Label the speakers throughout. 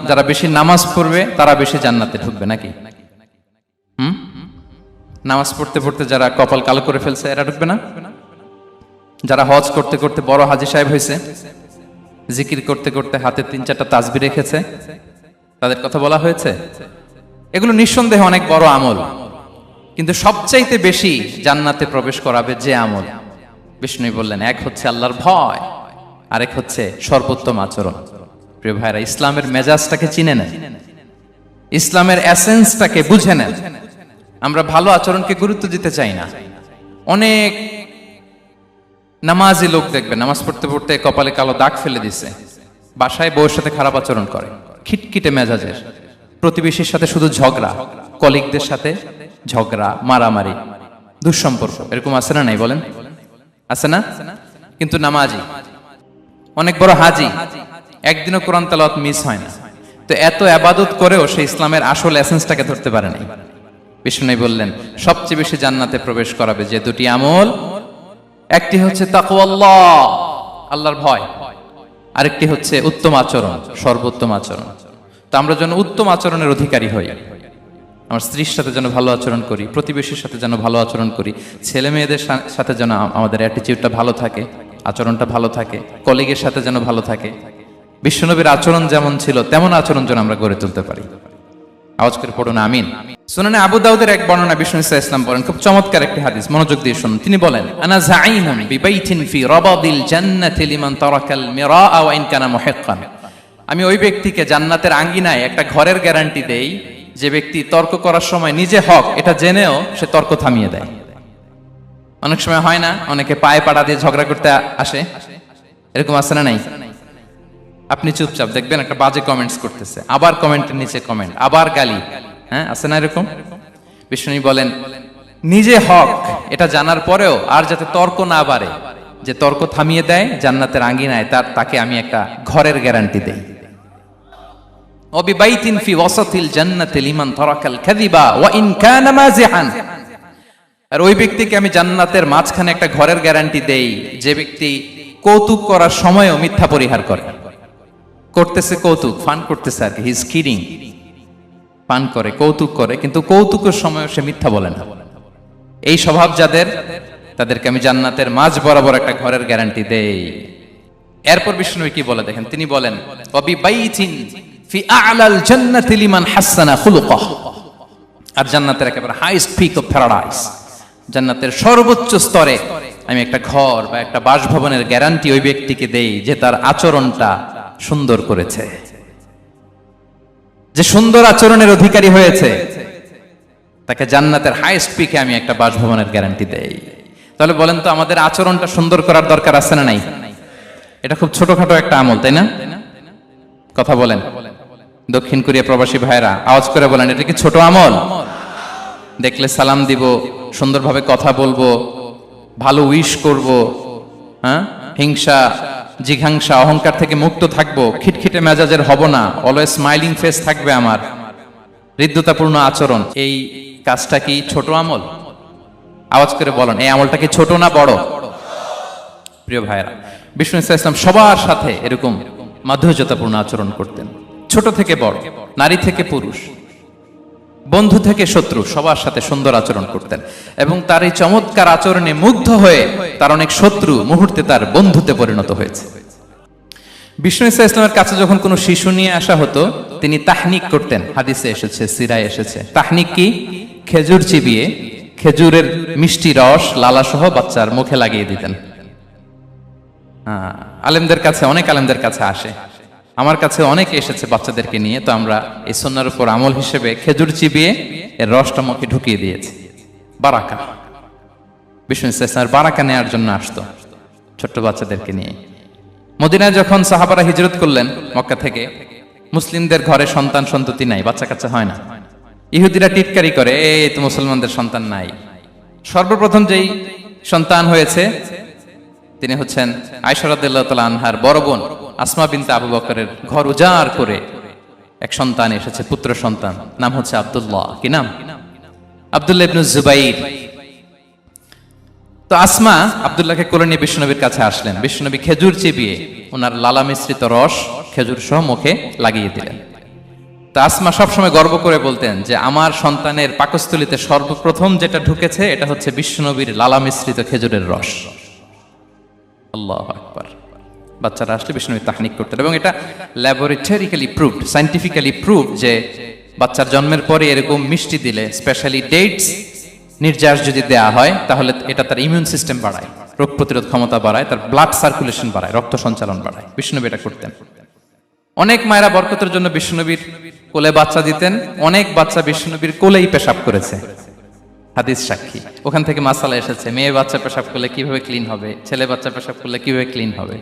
Speaker 1: যারা বেশি নামাজ পড়বে তারা বেশি জান্নাতে ঢুকবে নাকি? নামাজ পড়তে পড়তে যারা কপাল কালো করে ফেলছে এরা ঢুকবে না? যারা হজ করতে করতে বড় হাজী সাহেব হয়েছে, জিকির করতে করতে হাতে 3-4টা তাসবিহ রেখেছে, তাদের কথা বলা হয়েছে। এগুলো নিঃসন্দেহে অনেক বড় আমল, কিন্তু সবচাইতে বেশি জান্নাতে প্রবেশ করাবে যে আমল, বিষ্ণু বললেন, এক হচ্ছে আল্লাহর ভয়, আরেক হচ্ছে সর্বোত্তম আচরণ। প্রিয় ভাইরা, ইসলামের মেজাজটাকে চিনে নেন, ইসলামের এসেন্সটাকে বুঝে নেন। আমরা ভালো আচরণকে গুরুত্ব দিতে চাই না। অনেক নামাজি লোক দেখবে নামাজ পড়তে পড়তে কপালে কালো দাগ ফেলে দিছে, বাসায় বউয়ের সাথে খারাপ আচরণ করে, খিটখিটে মেজাজের, প্রতিবেশীর সাথে শুধু ঝগড়া, কলিগদের সাথে ঝগড়া, মারামারি, দুঃসম্পর্ক, এরকম আছে না নাই বলেন? আছে না? কিন্তু নামাজি, অনেক বড় হাজি, একদিনও কোরআন তেলাওয়াত মিস হয় না, তো এত ইবাদত করেও সে ইসলামের আসল এসেন্সটাকে ধরতে পারে নাই। বিষ্ণু বললেন সবচেয়ে বেশি জান্নাতে প্রবেশ করাবে যে দুটি আমল, একটি হচ্ছে তাকওয়াল্লাহ, আল্লাহর ভয়, আরেকটি হচ্ছে উত্তম আচরণ, সর্বোত্তম আচরণ। তো আমরা যেন উত্তম আচরণের অধিকারী হই, আমার স্ত্রীর সাথে যেন ভালো আচরণ করি, প্রতিবেশীর সাথে যেন ভালো আচরণ করি, ছেলে মেয়েদের সাথে যেন আমাদের অ্যাটিটিউডটা ভালো থাকে, আচরণটা ভালো থাকে, কলিগের সাথে যেন ভালো থাকে। বিশ্বনবীর আচরণ যেমন ছিল তেমন আচরণ যেন আমরা গড়ে তুলতে পারি। আওয়াজ করে পড়ুন আমিন। সুনানে আবু দাউদের এক বর্ণনা বিষ্ণু ইসলাম বলেন, খুব চমৎকার একটি হাদিস, মনোযোগ দিয়ে শুনুন। তিনি বলেন, আনা যাঈমুন বিবাইতিন ফি রাবাদিল জান্নাতি লিমান তারাকাল মিরাআ ওয়া ইন কানা মুহিক্কান। আমি ওই ব্যক্তিকে জান্নাতের আঙ্গিনায় একটা ঘরের গ্যারান্টি দেই যে ব্যক্তি তর্ক করার সময় নিজে হক এটা জেনেও সে তর্ক থামিয়ে দেয়। অনেক সময় হয় না, অনেকে পায়ে পাড়া দিয়ে ঝগড়া করতে আসে, এরকম আছে না নাই? আপনি চুপচাপ দেখবেন একটা বাজে কমেন্টস করতেছে, আবার কমেন্টের নিচে কমেন্ট, আবার গালি, হ্যাঁ আছে না এরকম? বিষ্ণু বলেন নিজে হক এটা জানার পরেও আর যাতে তর্ক না বাড়ে, যে তর্ক থামিয়ে দেয় জান্নাতের আঙ্গিনায়, তাকে আমি একটা ঘরের গ্যারান্টি দেই। ওয়াবিবাইতিন ফি ওয়াসাতিল জান্নাতি লিমান তারাকাল কাযিবা ওয়া ইন কানা মাযিহান। আর ওই ব্যক্তিকে আমি জান্নাতের মাঝখানে একটা ঘরের গ্যারান্টি দেই যে ব্যক্তি কৌতুক করার সময়ও মিথ্যা পরিহার করে। করতেছে কৌতুক, ফান করতেছে আর কি, হি ইজ কিডিং, ফান করে, কৌতুক করে, কিন্তু কৌতুকের সময়ও সে মিথ্যা বলে না। এই স্বভাব যাদের, তাদেরকে আমি জান্নাতের মাঝ বরাবর একটা ঘরের গ্যারান্টি দেই। এরপর বিষ্ণু কি বলে দেখেন, তিনি বলেন ওয়াবিবাইতিন ফি আ'লাল জান্নাতি লিমান হাসানা খুলুকাহ। আর জান্নাতের একেবারে হাইস্ট পিক অফ প্যারাডাইস, জান্নাতের সর্বোচ্চ স্তরে আমি একটা ঘর বা একটা বাসভবনের গ্যারান্টি ওই ব্যক্তিকে দেই যে তার আচরণটা সুন্দর করেছে, যে সুন্দর আচরণের অধিকারী হয়েছে, তাকে জান্নাতের হাইস্ট পিকে আমি একটা বাসভবনের গ্যারান্টি দেই। তাহলে বলেন তো আমাদের আচরণটা সুন্দর করার দরকার আছে না নাই? এটা খুব ছোটখাটো একটা আমল, তাই না? কথা বলেন দক্ষিণ কোরিয়া প্রবাসী ভাইরা, আওয়াজ করে বলেন এটা কি ছোট আমল? দেখলে সালাম দিব, সুন্দরভাবে কথা বলবো, ভালো উইশ করব, হ্যাঁ, হিংসা জিঘাংসা অহংকার থেকে মুক্ত থাকবো, খিটখিটে মেজাজের হব না, অলওয়েজ স্মাইলিং ফেস থাকবে আমার, হৃদ্যতাপূর্ণ আচরণ। এই কাজটা কি ছোট আমল? আওয়াজ করে বলেন এই আমলটা কি ছোট না বড়? প্রিয় ভাইরা, বিষ্ণু ইসলাম সবার সাথে এরকম মাধুর্যতাপূর্ণ আচরণ করতেন, ছোট থেকে বড়, নারী থেকে পুরুষ, বন্ধু থেকে শত্রু, সবার সাথে সুন্দর আচরণ করতেন। এবং তার এই চমৎকার আচরণে মুগ্ধ হয়ে তার অনেক শত্রু মুহূর্তে তার বন্ধুতে পরিণত হয়েছে। বিষ্ণু ইসলামের কাছে যখন কোনো শিশু নিয়ে আসা হতো, তিনি তাহনিক করতেন, হাদিসে এসেছে, সিরায় এসেছে। তাহনিক কি? খেজুর চিবিয়ে খেজুরের মিষ্টি রস লালা সহ বাচ্চার মুখে লাগিয়ে দিতেন। আলেমদের কাছে, অনেক আলেমদের কাছে আসে, আমার কাছে অনেকে এসেছে বাচ্চাদেরকে নিয়ে, তো আমরা এই সুন্নাহর উপর আমল হিসেবে খেজুর চিবিয়ে এর রসটা মুখে ঢুকিয়ে দিয়েছি। বারাকা, বিষ্ণু ইসলামের বারাকা নেওয়ার জন্য আসতো ছোট্ট বাচ্চাদেরকে নিয়ে। মদিনায় যখন সাহাবারা হিজরত করলেন মক্কা থেকে, মুসলিমদের ঘরে সন্তান সন্ততি নাই, বাচ্চা কাচ্চা হয় না। ইহুদিরা টিটকারি করে, এই তো মুসলমানদের সন্তান নাই। সর্বপ্রথম যেই সন্তান হয়েছে তিনি হচ্ছেন আয়েশা রাদিয়াল্লাহু তাআলা আনহার বড় বোন আসমা বিনতে আবু বকরের ঘর উজাড় করে এক সন্তান এসেছে, পুত্র সন্তান, নাম হচ্ছে আব্দুল্লাহ। কি নাম? আব্দুল্লাহ ইবনে জুবাইর। তো আসমা আব্দুল্লাহকে কোলে নিয়ে বিশ্বনবীর কাছে আসলেন। বিশ্বনবী খেজুর চিবিয়ে ওনার লালা মিশ্রিত রস খেজুর সহ মুখে লাগিয়ে দিলেন। তা আসমা সবসময় গর্ব করে বলতেন যে আমার সন্তানের পাকস্থলীতে সর্বপ্রথম যেটা ঢুকেছে এটা হচ্ছে বিশ্বনবীর লালা মিশ্রিত খেজুরের রস। আল্লাহু আকবার। বাচ্চারা আসলে বিশ্বনবী তাহনিক করতেন এবং এটা ল্যাবরেটরিক্যালি প্রুভড, সায়েন্টিফিক্যালি প্রুভড যে বাচ্চার জন্মের পরে এরকম মিষ্টি দিলে, স্পেশালি ডেটস নির্যাস যদি দেয়া হয়, তাহলে এটা তার ইমিউন সিস্টেম বাড়ায়, রোগ প্রতিরোধ ক্ষমতা বাড়ায়, তার ব্লাড সার্কুলেশন বাড়ায়, রক্ত সঞ্চালন বাড়ায়। বিশ্বনবী এটা করতেন। অনেক মায়েরা বরকতের জন্য বিশ্বনবীর কোলে বাচ্চা দিতেন। অনেক বাচ্চা বিশ্বনবীর কোলেই পেশাব করেছে, হাদিস সাক্ষী। ওখান থেকে মাসালা এসেছে, মেয়ে বাচ্চা পেশাব করলে কিভাবে ক্লিন হবে, ছেলে বাচ্চা পেশাব করলে কিভাবে ক্লিন হবে।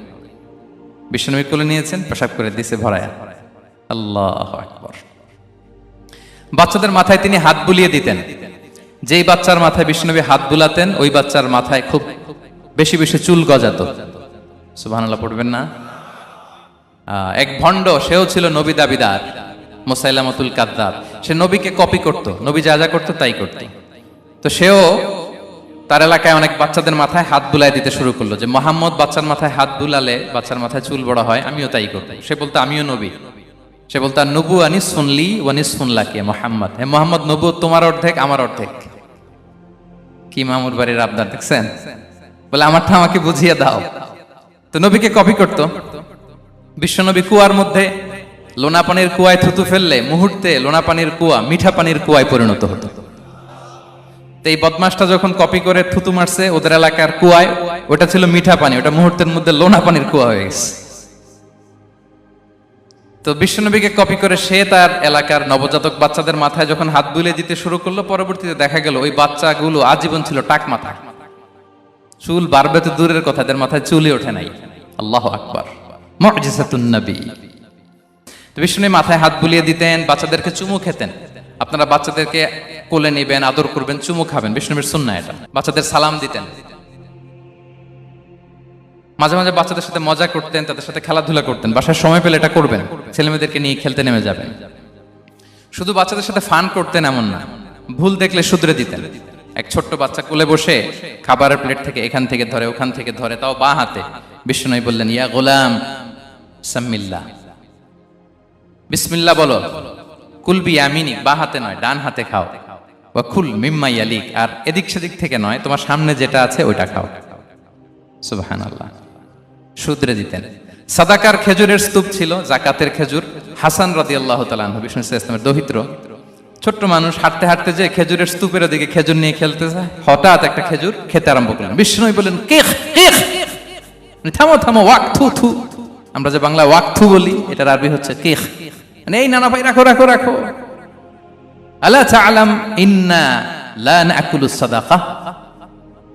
Speaker 1: বিশ্বনবীর কোলে নিয়েছেন, পেশাব করে দিছে ভরায়া। আল্লাহু আকবার। বাচ্চাদের মাথায় তিনি হাত বুলিয়ে দিতেন। যেই বাচ্চার মাথায় বিশ্বনবী হাত বুলাতেন, ওই বাচ্চার মাথায় খুব বেশি বেশি চুল গজাতো। সুবহানাল্লাহ পড়বেন না? এক ভণ্ড, সেও ছিল নবী দাবিদার, মুসাইলামাতুল কাযযাব। সে নবীকে কপি করত, নবী যা যা করতো তাই করত। তো সেও তার এলাকায় অনেক বাচ্চাদের মাথায় হাত বুলাই দিতে শুরু করলো, যে মোহাম্মদ বাচ্চার মাথায় হাত বুলালে বাচ্চার মাথায় চুল বড় হয়, আমিও তাই করব। সে বলতো আমিও নবী। সে বলতো নবু আনিস শুনলি ওয়ানিস শুনলাকে মোহাম্মদ, হে মোহাম্মদ, নবু তোমার অর্ধেক আমার অর্ধেক। কি মামুর বাড়ির আবদার দেখছেন? বলে আমারটা আমাকে বুঝিয়ে দাও। তো নবীকে কপি করত। বিশ্বনবী কুয়ার মধ্যে লোনা পানির কুয়ায় থুতু ফেললে মুহূর্তে লোনা পানির কুয়া মিঠা পানির কুয়ায় পরিণত হতো। তো এই বদমাসটা যখন কপি করে থুতু মারছে ওদের এলাকার কুয়ায়, ওটা ছিল মিঠা পানি, ওটা মুহূর্তের মধ্যে লোনা পানির কুয়া হয়ে গেছে। তো বিশ্বনবীকে কপি করে সে তার এলাকার নবজাতক বাচ্চাদের মাথায় যখন হাত বুলিয়ে দিতে শুরু করলো, পরবর্তীতে দেখা গেল ওই বাচ্চাগুলো আজীবন ছিল টাক মাথা। চুল বাড়বে তো দূরের কথা, এদের মাথায় চুলই ওঠে নাই। আল্লাহু আকবার। মুজিজাতুন নবী। তো বিশ্বনবী মাথায় হাত বুলিয়ে দিতেন, বাচ্চাদেরকে চুমু খেতেন। আপনারা বাচ্চাদেরকে কোলে নেবেন, আদর করবেন, চুমু খাবেন, বিশ্বনবীর সুন্নাহ এটা। বাচ্চাদের সালাম দিতেন। মাঝে মাঝে বাচ্চাদের সাথে মজা করতেন, তাদের সাথে খেলাধুলা করতেন। বাসায় সময় পেলে এটা করবেন, ছেলেমেয়েদেরকে নিয়ে খেলতে নেমে যাবেন। শুধু বাচ্চাদের সাথে ফান করতেন এমন না, ভুল দেখলে শুধরে দিতেন। এক ছোট্ট বাচ্চা কোলে বসে খাবারের প্লেট থেকে এখান থেকে ধরে ওখান থেকে ধরে, তাও বাঁ হাতে। বিশ্বনবী বললেন, ইয়া গোলাম সাম্মিল্লাহ, বিসমিল্লাহ বলো। কুলবি ইয়ামিনি, বাঁ হাতে নয় ডান হাতে খাও। ওয়া কুল মিম্মা ইয়ালিক, আর এদিক সেদিক থেকে নয়, তোমার সামনে যেটা আছে ওইটা খাও। সুবহানাল্লাহ। শুধরে দিতেন। সাদাকার খেজুরের স্তূপ ছিল, জাকাতের খেজুর। হাসান রাদিয়াল্লাহু তাআলা আনহু, বিষ্ণু ইসলামের দহিত্র, ছোট্ট মানুষ, হাঁটতে হাঁটতে যে খেজুরের স্তূপের দিকে খেজুর নিয়ে খেলতে যায়, হঠাৎ একটা খেজুর খেতে আরম্ভ করলেন। বিষ্ণু বলেন, কিখ কিখ, থামো থামো, ওয়াক থু থু। আমরা যে বাংলা ওয়াক থু বলি, এটার আরবি হচ্ছে কিখ। মানে এই নানা ভাই রাখো রাখো রাখো। আলা তাআলাম ইন্না লা নাকুলুস সাদাকা,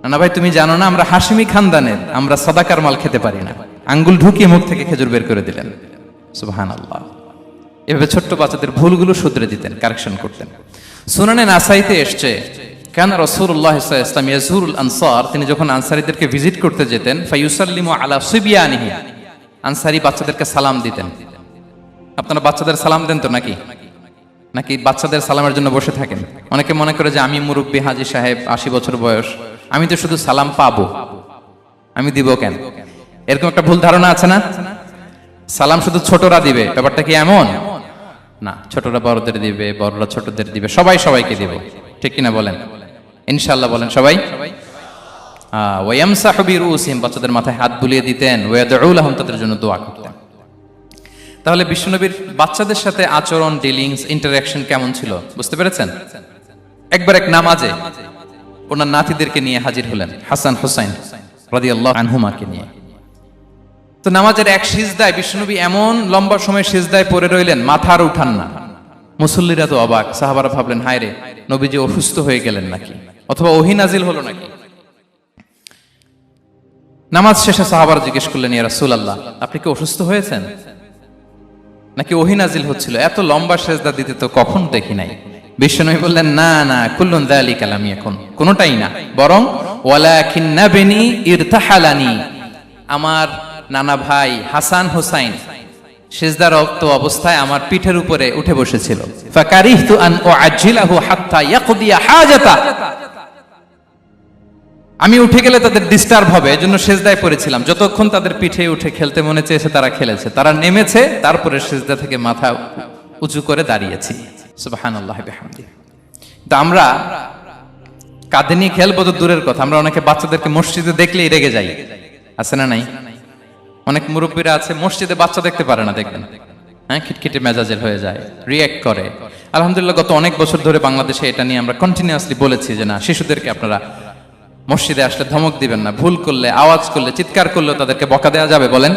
Speaker 1: নানা ভাই তুমি জানো না আমরা হাশিমি খানদানের, আমরা সাদাকার মাল খেতে পারি না। আঙ্গুল ঢুকিয়ে মুখ থেকে খেজুর বের করে দিলেন। সুবহানাল্লাহ। এভাবে ছোট্ট বাচ্চাদের ভুলগুলো শুধরে দিতেন, কারেকশন করতেন। সুনানে নাসাইতে এসছে, কানা রাসূলুল্লাহ সাল্লাল্লাহু আলাইহি ওয়াসাল্লাম ইয়াজুরুল আনসার, তিনি যখন আনসারীদেরকে ভিজিট করতে যেতেন, ফায়ুসাল্লিমু আলা সিবিয়ানিহি, আনসারী বাচ্চাদেরকে সালাম দিতেন। আপনারা বাচ্চাদের সালাম দেন তো নাকি? নাকি বাচ্চাদের সালামের জন্য বসে থাকেন? অনেকে মনে করে যে আমি মুরব্বী হাজী সাহেব, 80 বছর বয়স, আমি তো শুধু সালাম পাবো, আমি দিব কেন? এরকম একটা ভুল ধারণা আছে না? সালাম শুধু ছোটরা দিবে, ব্যাপারটা কি এমন না। ছোটরা বড়দের দিবে, বড়রা ছোটদের দিবে, সবাই সবাইকে দিবে। ঠিক কিনা বলেন? ইনশাআল্লাহ বলেন সবাই। ওয়ায়ামসাহু বিরুসিহিম, বাচ্চাদের মাথায় হাত বুলিয়ে দিতেন। ওয়ায়াদউ লাহুম, তাদের জন্য দোয়া করতেন। তাহলে বিশ্বনবীর বাচ্চাদের সাথে আচরণ, ডিলিংস, ইন্টারঅ্যাকশন কেমন ছিল বুঝতে পেরেছেন? একবার এক নামাজে ওনার নাতিদেরকে নিয়ে হাজির হলেন, হাসান হুসাইন রাদিয়াল্লাহু আনহুমাকে নিয়ে। তো নামাজের এক সিজদায় বিশ্বনবী এমন লম্বা সময় সিজদায় পড়ে রইলেন, মাথা আর উঠান না। মুসল্লিরা তো অবাক, সাহাবারা ভাবলেন হায় রে, নবীজি অসুস্থ হয়ে গেলেন নাকি, অথবা ওহী নাজিল হলো নাকি। নামাজ শেষে সাহাবারা জিজ্ঞেস করলেন, ইয়া রাসূলুল্লাহ, আপনি কি অসুস্থ হয়েছেন নাকি ওহী নাজিল হচ্ছিল? এত লম্বা সিজদা দিতে তো কখন দেখি নাই। বিশ্বনবী বললেন, না না, কুল্লুন যালিকা লাম ইয়াকুন, কোনটাই না, বরং ওয়ালাকিন্না বিনি ইরতাহালানি, আমার নানা ভাই হাসান হুসাইন সিজদারত অবস্থায় আমার পিঠের উপরে উঠে বসেছিল। ফাকারিহতু আন উআজ্জিলাহু হাত্তা ইয়াকদিয়া হাজাতা, আমি উঠে গেলে তাদের ডিস্টার্ব হবে, এজন্য সিজদায় পড়েছিলাম। যতক্ষণ তাদের পিঠে উঠে খেলতে মনে চেয়েছে তারা খেলেছে, তারা নেমেছে, তারপরে সিজদা থেকে মাথা উঁচু করে দাঁড়িয়েছি। সুবহানাল্লাহ বিহামদিহি। তো আমরা কাঁধে নিয়ে খেলবো তো দূরের কথা, আমরা অনেকে বাচ্চাদেরকে মসজিদে দেখলেই রেগে যাই, আছে না নাই? অনেক মুরব্বীরা আছে মসজিদে বাচ্চা দেখতে পারে না, দেখবেন হ্যাঁ, খিটখিটে মেজাজের হয়ে যায়, রিয়্যাক্ট করে। আলহামদুলিল্লাহ গত অনেক বছর ধরে বাংলাদেশে এটা নিয়ে আমরা কন্টিনিউয়াসলি বলেছি যে না, শিশুদেরকে আপনারা মসজিদে আসলে ধমক দিবেন না, ভুল করলে, আওয়াজ করলে, চিৎকার করলেও তাদেরকে বকা দেওয়া যাবে? বলেন।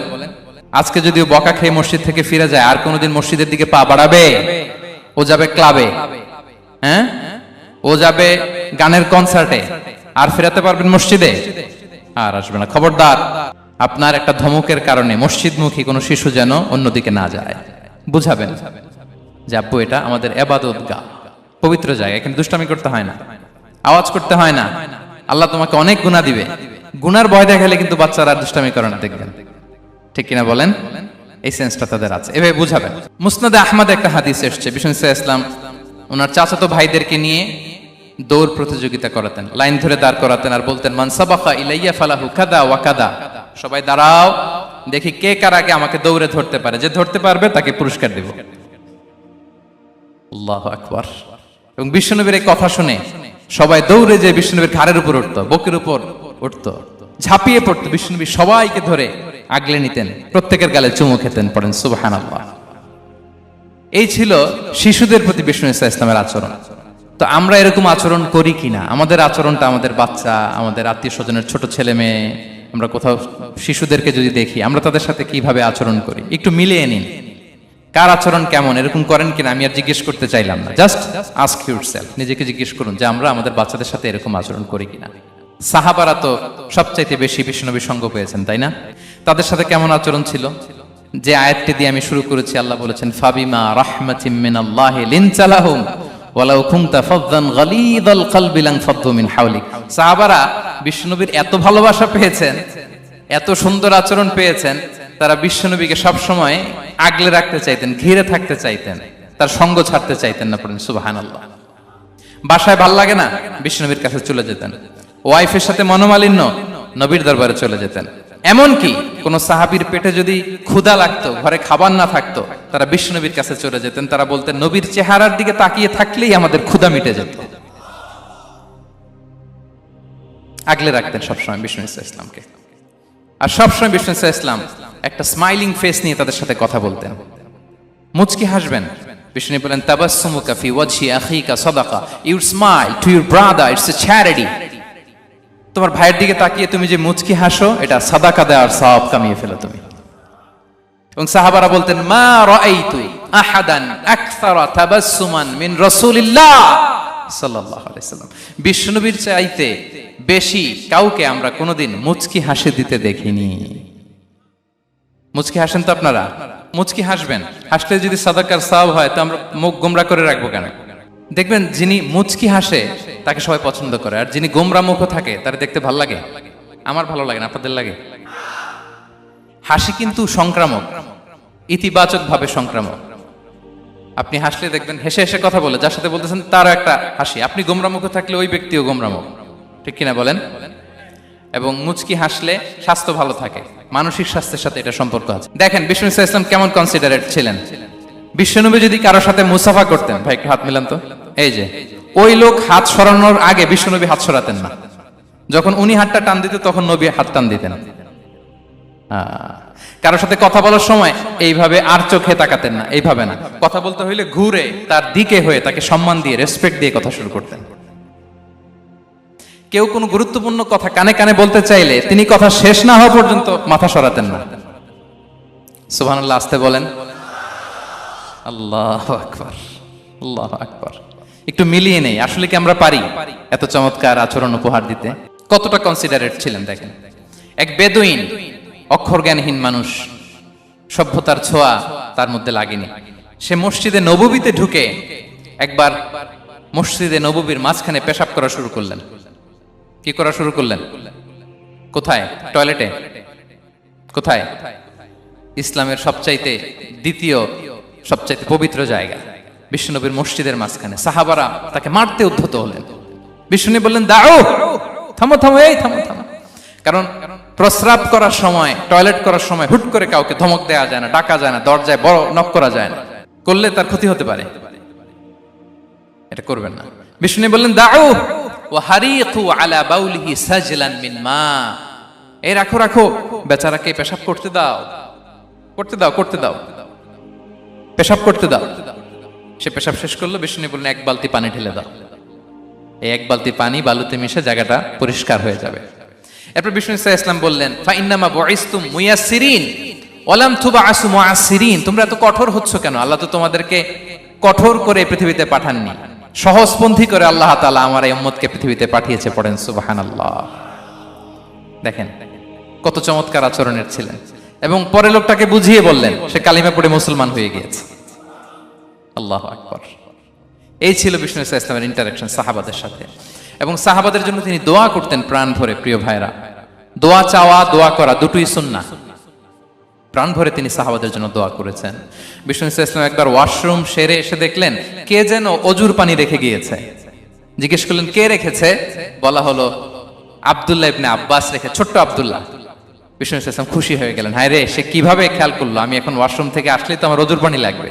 Speaker 1: আজকে যদিও বকা খেয়ে মসজিদ থেকে ফিরে যায়, আর কোনোদিন মসজিদের দিকে পা বাড়াবে? ও যাবে ক্লাবে, হ্যাঁ, ও যাবে গানের কনসার্টে, আর ফেরাতে পারবেন মসজিদে? আর আসবে না। খবরদার, আপনার একটা ধমকের কারণে মসজিদমুখী কোনো শিশু যেন অন্যদিকে না যায়। বুঝাবেন যে আব্বু এটা আমাদের ইবাদত গাহ, পবিত্র জায়গা, এখানে দুষ্টামি করতে হয় না, আওয়াজ করতে হয় না, আল্লাহ তোমাকে অনেক গুনাহ দিবে। গুনার ভয় দেখালে কিন্তু বাচ্চারা আর দুষ্টামি করে না, দেখবেন। ঠিক কিনা বলেন? এই সেন্সটা তাদের আছে, এভাবে বুঝাবেন। মুসনাদে আহমদ একটা হাদিস এসেছে, বিষ্ণু ইসলাম ওনার চাচাতো ভাইদেরকে নিয়ে দৌড় প্রতিযোগিতা করাতেন, লাইন ধরে দাঁড় করাতেন আর বলতেন মান সাবাকা ইলাইয়া ফালাহু কাদা ওয়া কাদা, সবাই দাঁড়াও, দেখি কে কার আগে আমাকে দৌড়ে ধরতে পারে, যে ধরতে পারবে তাকে পুরস্কার দেব। আল্লাহু আকবার। এবং বিশ্বনবীর এই কথা শুনে সবাই দৌড়ে যে বিশ্বনবীর ঘাড়ের উপর উঠতো, বুকের উপর উঠতো, ঝাঁপিয়ে পড়তো, বিশ্বনবী সবাইকে ধরে আগলে নিতেন, প্রত্যেকের গালে চুমু খেতেন। পড়েন সুবহানাল্লাহ। এই ছিল শিশুদের প্রতি বিষ্ণু ইসলামের আচরণ। তো আমরা এরকম আচরণ করি কিনা? আমাদের আচরণটা আমাদের বাচ্চা, আমাদের আত্মীয় স্বজনের ছোট ছেলে মেয়ে, আমরা কোথাও শিশুদেরকে যদি দেখি, আমরা তাদের সাথে কিভাবে আচরণ করি একটু মিলিয়ে নিন। কার আচরণ কেমন, এরকম করেন কিনা আমি আর জিজ্ঞেস করতে চাইলাম না, জাস্ট আস্ক ইউরসেলফ, নিজেকে জিজ্ঞেস করুন যে আমরা আমাদের বাচ্চাদের সাথে এরকম আচরণ করি কিনা। সাহাবারা তো সবচাইতে বেশি বিশ্বনবীর সঙ্গ পেয়েছেন, তাই না? তাদের সাথে কেমন আচরণ ছিল? যে আয়াতটি দিয়ে আমি শুরু করেছি, আল্লাহ বলেছেন ফাবিমা রাহমাতিম মিনাল্লাহি লিনতা লাহুম ওয়ালাউ কুনতা ফাযযান গালিযাল কলবি লানফাদ্দু মিন হাওলিক। সাহাবারা বিশ্বনবীর এত ভালোবাসা পেয়েছেন, এত সুন্দর আচরণ পেয়েছেন, তারা বিশ্বনবীকে সব সময় আগলে রাখতে চাইতেন, ঘিরে থাকতে চাইতেন, তার সঙ্গ ছাড়তে চাইতেন না। পড়েন সুবহানাল্লাহ। বাসায় ভাল লাগে না, বিশ্বনবীর কাছে চলে যেতেন। ওয়াইফের সাথে মনোমালিন্য, নবীর দরবারে চলে যেতেন। এমনকি কোন সাহাবীর পেটে যদি ক্ষুধা লাগতো, ঘরে খাবার না থাকতো, তারা বিশ্বনবীর কাছে চলে যেতেন। তারা বলতেন নবীর চেহারার দিকে তাকিয়ে থাকলেই আমাদের ক্ষুধা মিটে যেত। আগলে রাখতেন সবসময় বিষ্ণু ইসলামকে। আর সবসময় বিষ্ণু ইসলাম একটা স্মাইলিং ফেস নিয়ে তাদের সাথে কথা বলতেন, মুচকি হাসবেন। বিষ্ণু বলেন তাবাসসুমুকা ফি ওয়াজহি আখিকা সাদাকা, you smile to your brother, it's a charity. তোমার ভাইয়ের দিকে তাকিয়ে তুমি যে মুচকি হাসো, এটা সাদাকা দেওয়ার সওয়াব কামিয়ে ফেলো তুমি। এবং সাহাবারা বলতেন মা রাআইতু আহাদান আকসারা তাবাসসুমান মিন রাসূলিল্লাহ সাল্লাল্লাহু আলাইহি সাল্লাম। বিশ্বনবীর চাইতে বেশি কাউকে আমরা কোনোদিন মুচকি হাসি দিতে দেখিনি। মুচকি হাসেন তো আপনারা? মুচকি হাসবেন, হাসলে যদি সাদাকার সওয়াব হয় তো আমরা মুখ গোমরা করে রাখবো কেন? দেখবেন যিনি মুচকি হাসে তাকে সবাই পছন্দ করে, আর যিনি গোমরা মুখ থাকে তার দেখতে ভালো লাগে। আমার ভালো লাগে না, আপনাদের লাগে? হাসি কিন্তু সংক্রামক, ইতিবাচক ভাবে সংক্রামক। আপনি হাসলে দেখবেন হেসে হেসে কথা বলে যার সাথে বলতেছেন তারও একটা হাসি। আপনি গোমরা মুখ থাকলে ওই ব্যক্তিও গোমরা মুখ, ঠিক কিনা বলেন? এবং মুচকি হাসলে স্বাস্থ্য ভালো থাকে, মানসিক স্বাস্থ্যের সাথে এটা সম্পর্ক আছে। দেখেন বিষ্ণু ইসলাম কেমন কনসিডারেট ছিলেন। বিশ্বনবী যদি কারোর সাথে মুসাফা করতেন, ভাই একটু হাত মিলান তো, এই যে ওই লোক হাত সরানোর আগে বিশ্বনবী হাত সরাতেন না। যখন উনি হাতটা টান দিতেন তখন নবী হাত টান দিতেন। কারোর সাথে কথা বলার সময় এইভাবে আর চোখে তাকাতেন না, এইভাবে না। কথা বলতে হইলে ঘুরে তার দিকে হয়ে তাকে সম্মান দিয়ে, রেসপেক্ট দিয়ে কথা শুরু করতেন। কেউ কোনো গুরুত্বপূর্ণ কথা কানে কানে বলতে চাইলে তিনি কথা শেষ না হওয়া পর্যন্ত মাথা সরাতেন না। সুবহানাল্লাহ, আসতে বলেন। আল্লাহু আকবার, আল্লাহু আকবার। একটু মিলিয়ে নেই, আসলে কি আমরা পারি এত চমৎকার আচরণ উপহার দিতে? কতটা কনসিডারেট ছিলেন দেখেন। এক বেদুইন, অক্ষর জ্ঞানহীন মানুষ, সভ্যতার ছোঁয়া তার মধ্যে লাগেনি। সে মসজিদে নববীতে ঢুকে একবার মসজিদে নববীর মাঝখানে পেশাব করা শুরু করলেন। কি করা শুরু করলেন? কোথায়? টয়লেটে? কোথায়? ইসলামের সবচাইতে দ্বিতীয় সবচাইতে পবিত্র জায়গা বিশ্বনবীর মসজিদের মাঝখানে। সাহাবারা তাকে মারতে উদ্ধত হলেন। বিশ্বনবী বললেন দাও, থামো থামো, এই থামো থামো। কারণ প্রস্রাব করার সময়, টয়লেট করার সময় হুট করে কাউকে ধমক দেওয়া যায় না, ডাকা যায় না, দরজায় বড় নক করা যায় না। করলে তার ক্ষতি হতে পারে, এটা করবেন না। বিষ্ণু বললেন দাউ ওয়া হারিকু আলা বাউলিহি সাজলান মিন মা, এই রাখো রাখো, বেচারাকে পেশাব করতে দাও, করতে দাও, করতে দাও, পেশাব করতে দাও। সে পেশাব শেষ করলো, বিষ্ণু বললেন এক বালতি পানি ঢেলে দাও। এই এক বালতি পানি বালুতে মিশে জায়গাটা পরিষ্কার হয়ে যাবে। এরপর বিষ্ণু সাল্লাল্লাহু আলাইহি ওয়াসাল্লাম বললেন ফা ইন্নামা বুইসতুম মুয়াসসিরিন ওয়া লাম তুবআসু মুআসসিরিন, তোমরা এত কঠোর হচ্ছ কেন? আল্লাহ তো তোমাদেরকে কঠোর করে পৃথিবীতে পাঠাননি, সহজপন্থী করে আল্লাহ তাআলা আমার এই উম্মতকে পৃথিবীতে পাঠিয়েছে। পড়েন সুবহানাল্লাহ। দেখেন কত চমৎকার আচরণের ছিলেন। এবং পরে লোকটাকে বুঝিয়ে বললেন, সে কালিমা পড়ে মুসলমান হয়ে গিয়েছে। আল্লাহু আকবার। এই ছিল বিষ্ণু সাল্লাল্লাহু আলাইহি ওয়াসাল্লামের ইন্টারঅ্যাকশন সাহাবাদের সাথে। এবং সাহাবাদের জন্য তিনি দোয়া করতেন প্রাণ ভরে। প্রিয় ভাইরা, দোয়া চাওয়া, দোয়া করা দুটোই সুন্নাহ। প্রাণ ভরে তিনি সাহাবাদের জন্য দোয়া করেছেন। বিষ্ণু সাল্লাল্লাহু আলাইহি ওয়াসাল্লাম একবার ওয়াশরুম সেরে এসে দেখলেন কে যেন অজুর পানি রেখে গিয়েছে। জিজ্ঞেস করলেন কে রেখেছে? বলা হলো আব্দুল্লাহ ইবনে আব্বাস রেখে, ছোট্ট আব্দুল্লাহ। বিষ্ণু সাল্লাল্লাহু আলাইহি ওয়াসাল্লাম খুশি হয়ে গেলেন, হায় রে, সে কিভাবে খেয়াল করলো আমি এখন ওয়াশরুম থেকে আসলেই তো আমার অজুর পানি লাগবে।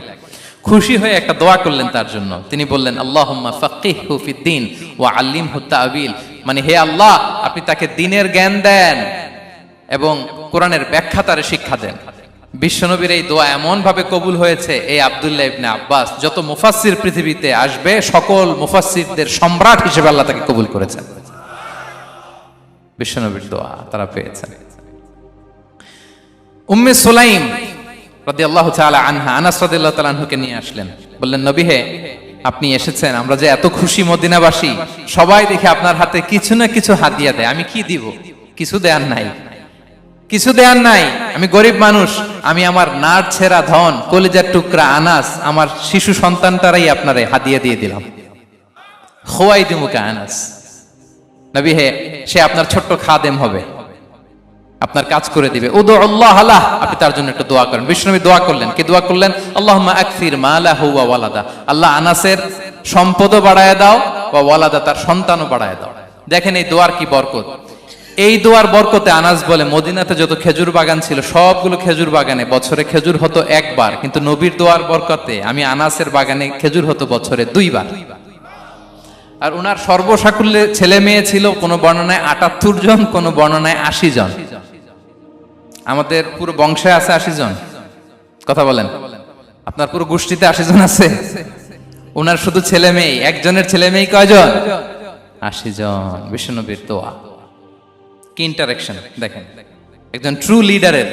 Speaker 1: খুশি হয়ে একটা দোয়া করলেন তার জন্য। তিনি বললেন আল্লাহুম্মা ফাক্কিহহু ফিদ্দীন ওয়া আল্লিমহু তা'বীল, মানে হে আল্লাহ আপনি তাকে দ্বীনের জ্ঞান দেন এবং কোরআনের ব্যাখ্যা তারে শিক্ষা দেন। বিশ্বনবীর এই দোয়া এমন ভাবে কবুল হয়েছে, এই আব্দুল্লাহ ইবনে আব্বাস যত মুফাসসির পৃথিবীতে আসবে সকল মুফাসসিরদের সম্রাট হিসেবে আল্লাহ তাকে কবুল করেছেন। বিশ্বনবীর দোয়া তারা পেয়েছেন। উম্মে সুলাইম রাদিয়াল্লাহু তাআলা আনহা আনাস রাদিয়াল্লাহু তাআলা আনহুকে নিয়ে আসলেন, বললেন নবী হে, আপনি এসেছেন, আমরা যে এত খুশি মদিনাবাসী, সবাই দেখে আপনার হাতে কিছু না কিছু হাদিয়া দেয়, আমি কি দিব? কিছু দেয়ার নাই, কিছু দেয়ার নাই, আমি গরিব মানুষ, আমি আমার নাড় ছেঁড়া ধন, কলিজার টুকরা আনাস, আমার শিশু সন্তানটারাই আপনারে হাদিয়া দিয়ে দিলাম। খোয়াই দিমুকা আনাস, নবী হে, সে আপনার ছোট্ট খাদেম হবে, আপনার কাজ করে দিবে। উদু আল্লাহ আলাহ, আপনি তার জন্য একটু দোয়া করেন। বিষ্ণু নবী দোয়া করলেন, কি দোয়া করলেন? আল্লাহুম্মা আকসির মালাহু ওয়া ওয়ালাদা, আল্লাহ আনাসের সম্পদও বাড়ায় দাও, ওয়া ওয়ালাদা, তার সন্তানও বাড়ায় দাও। দেখেন এই দোয়ার কি বরকত। এই দোয়ার বরকতে আনাস বলে মদিনাতে যত খেজুর বাগান ছিল সবগুলো খেজুর বাগানে বছরে খেজুর হতো একবার, কিন্তু নবীর দোয়ার বরকতে আমি আনাসের বাগানে খেজুর হতো বছরে 2 বার। আর উনার সর্বসাকুল্যে ছেলে মেয়ে ছিল, কোন বর্ণনায় 78 জন, কোন বর্ণনায় 80 জন। আমাদের পুরো বংশে আছে 80 জন, কথা বলেন। আপনার পুরো গোষ্ঠীতে 80 জন আছে? উনার শুধু ছেলে মেয়ে, একজনের ছেলে মেয়ে কয়জন? 80 জন। বিশ্বনবীর দোয়া কি ইন্টারেকশন দেখেন, একজন ট্রু লিডারের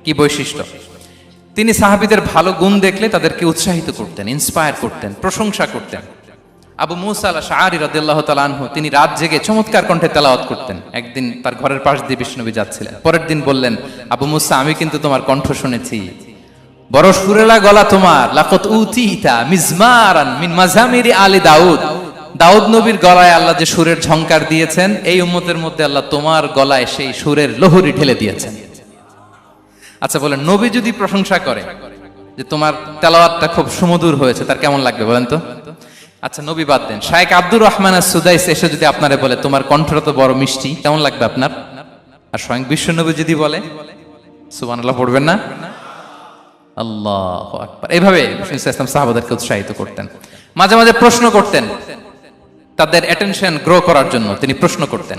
Speaker 1: কি বৈশিষ্ট্য। তিনি সাহাবীদের ভালো গুণ দেখলে তাদেরকে উৎসাহিত করতেন, ইন্সপায়ার করতেন, প্রশংসা করতেন। আবু মুসা আল-আশআরী রাদিয়াল্লাহু তাআলা আনহু তিনি রাত জেগে চমৎকার কণ্ঠে তেলাওয়াত করতেন। একদিন তার ঘরের পাশ দিয়ে বিষ্ণুনবী যাচ্ছিলেন, পরের দিন বললেন, আবু মুসা, আমি কিন্তু তোমার কণ্ঠ শুনেছি, বড় সুরেলা গলা তোমার। লাকাত উতিতা মিজমারান মিন মাজামিরি আলি দাউদ, দাউদ নবীর গলায় আল্লাহ যে সুরের ঝংকার দিয়েছেন, এই উম্মতের মধ্যে আল্লাহ তোমার গলায় সেই সুরের লহরী ঢেলে দিয়েছেন। আচ্ছা বলেন, নবী যদি প্রশংসা করে যে তোমার তেলাওয়াতটা খুব সুমধুর হয়েছে, তার কেমন লাগবে বলেন তো? আচ্ছা নবী বাদ দেন, শায়েখ আব্দুর রহমান আস-সুদাইস এসে যদি আপনারে বলে তোমার কণ্ঠটা তো বড় মিষ্টি, কেমন লাগবে আপনার? আর স্বয়ং বিশ্বনবী যদি বলে, সুবহানাল্লাহ পড়বেন না? আল্লাহু আকবার। এইভাবে রাসূল সাল্লাল্লাহু সাহাবাদেরকে উৎসাহিত করতেন। মাঝে মাঝে প্রশ্ন করতেন, তাদের অ্যাটেনশন গ্রো করার জন্য তিনি প্রশ্ন করতেন।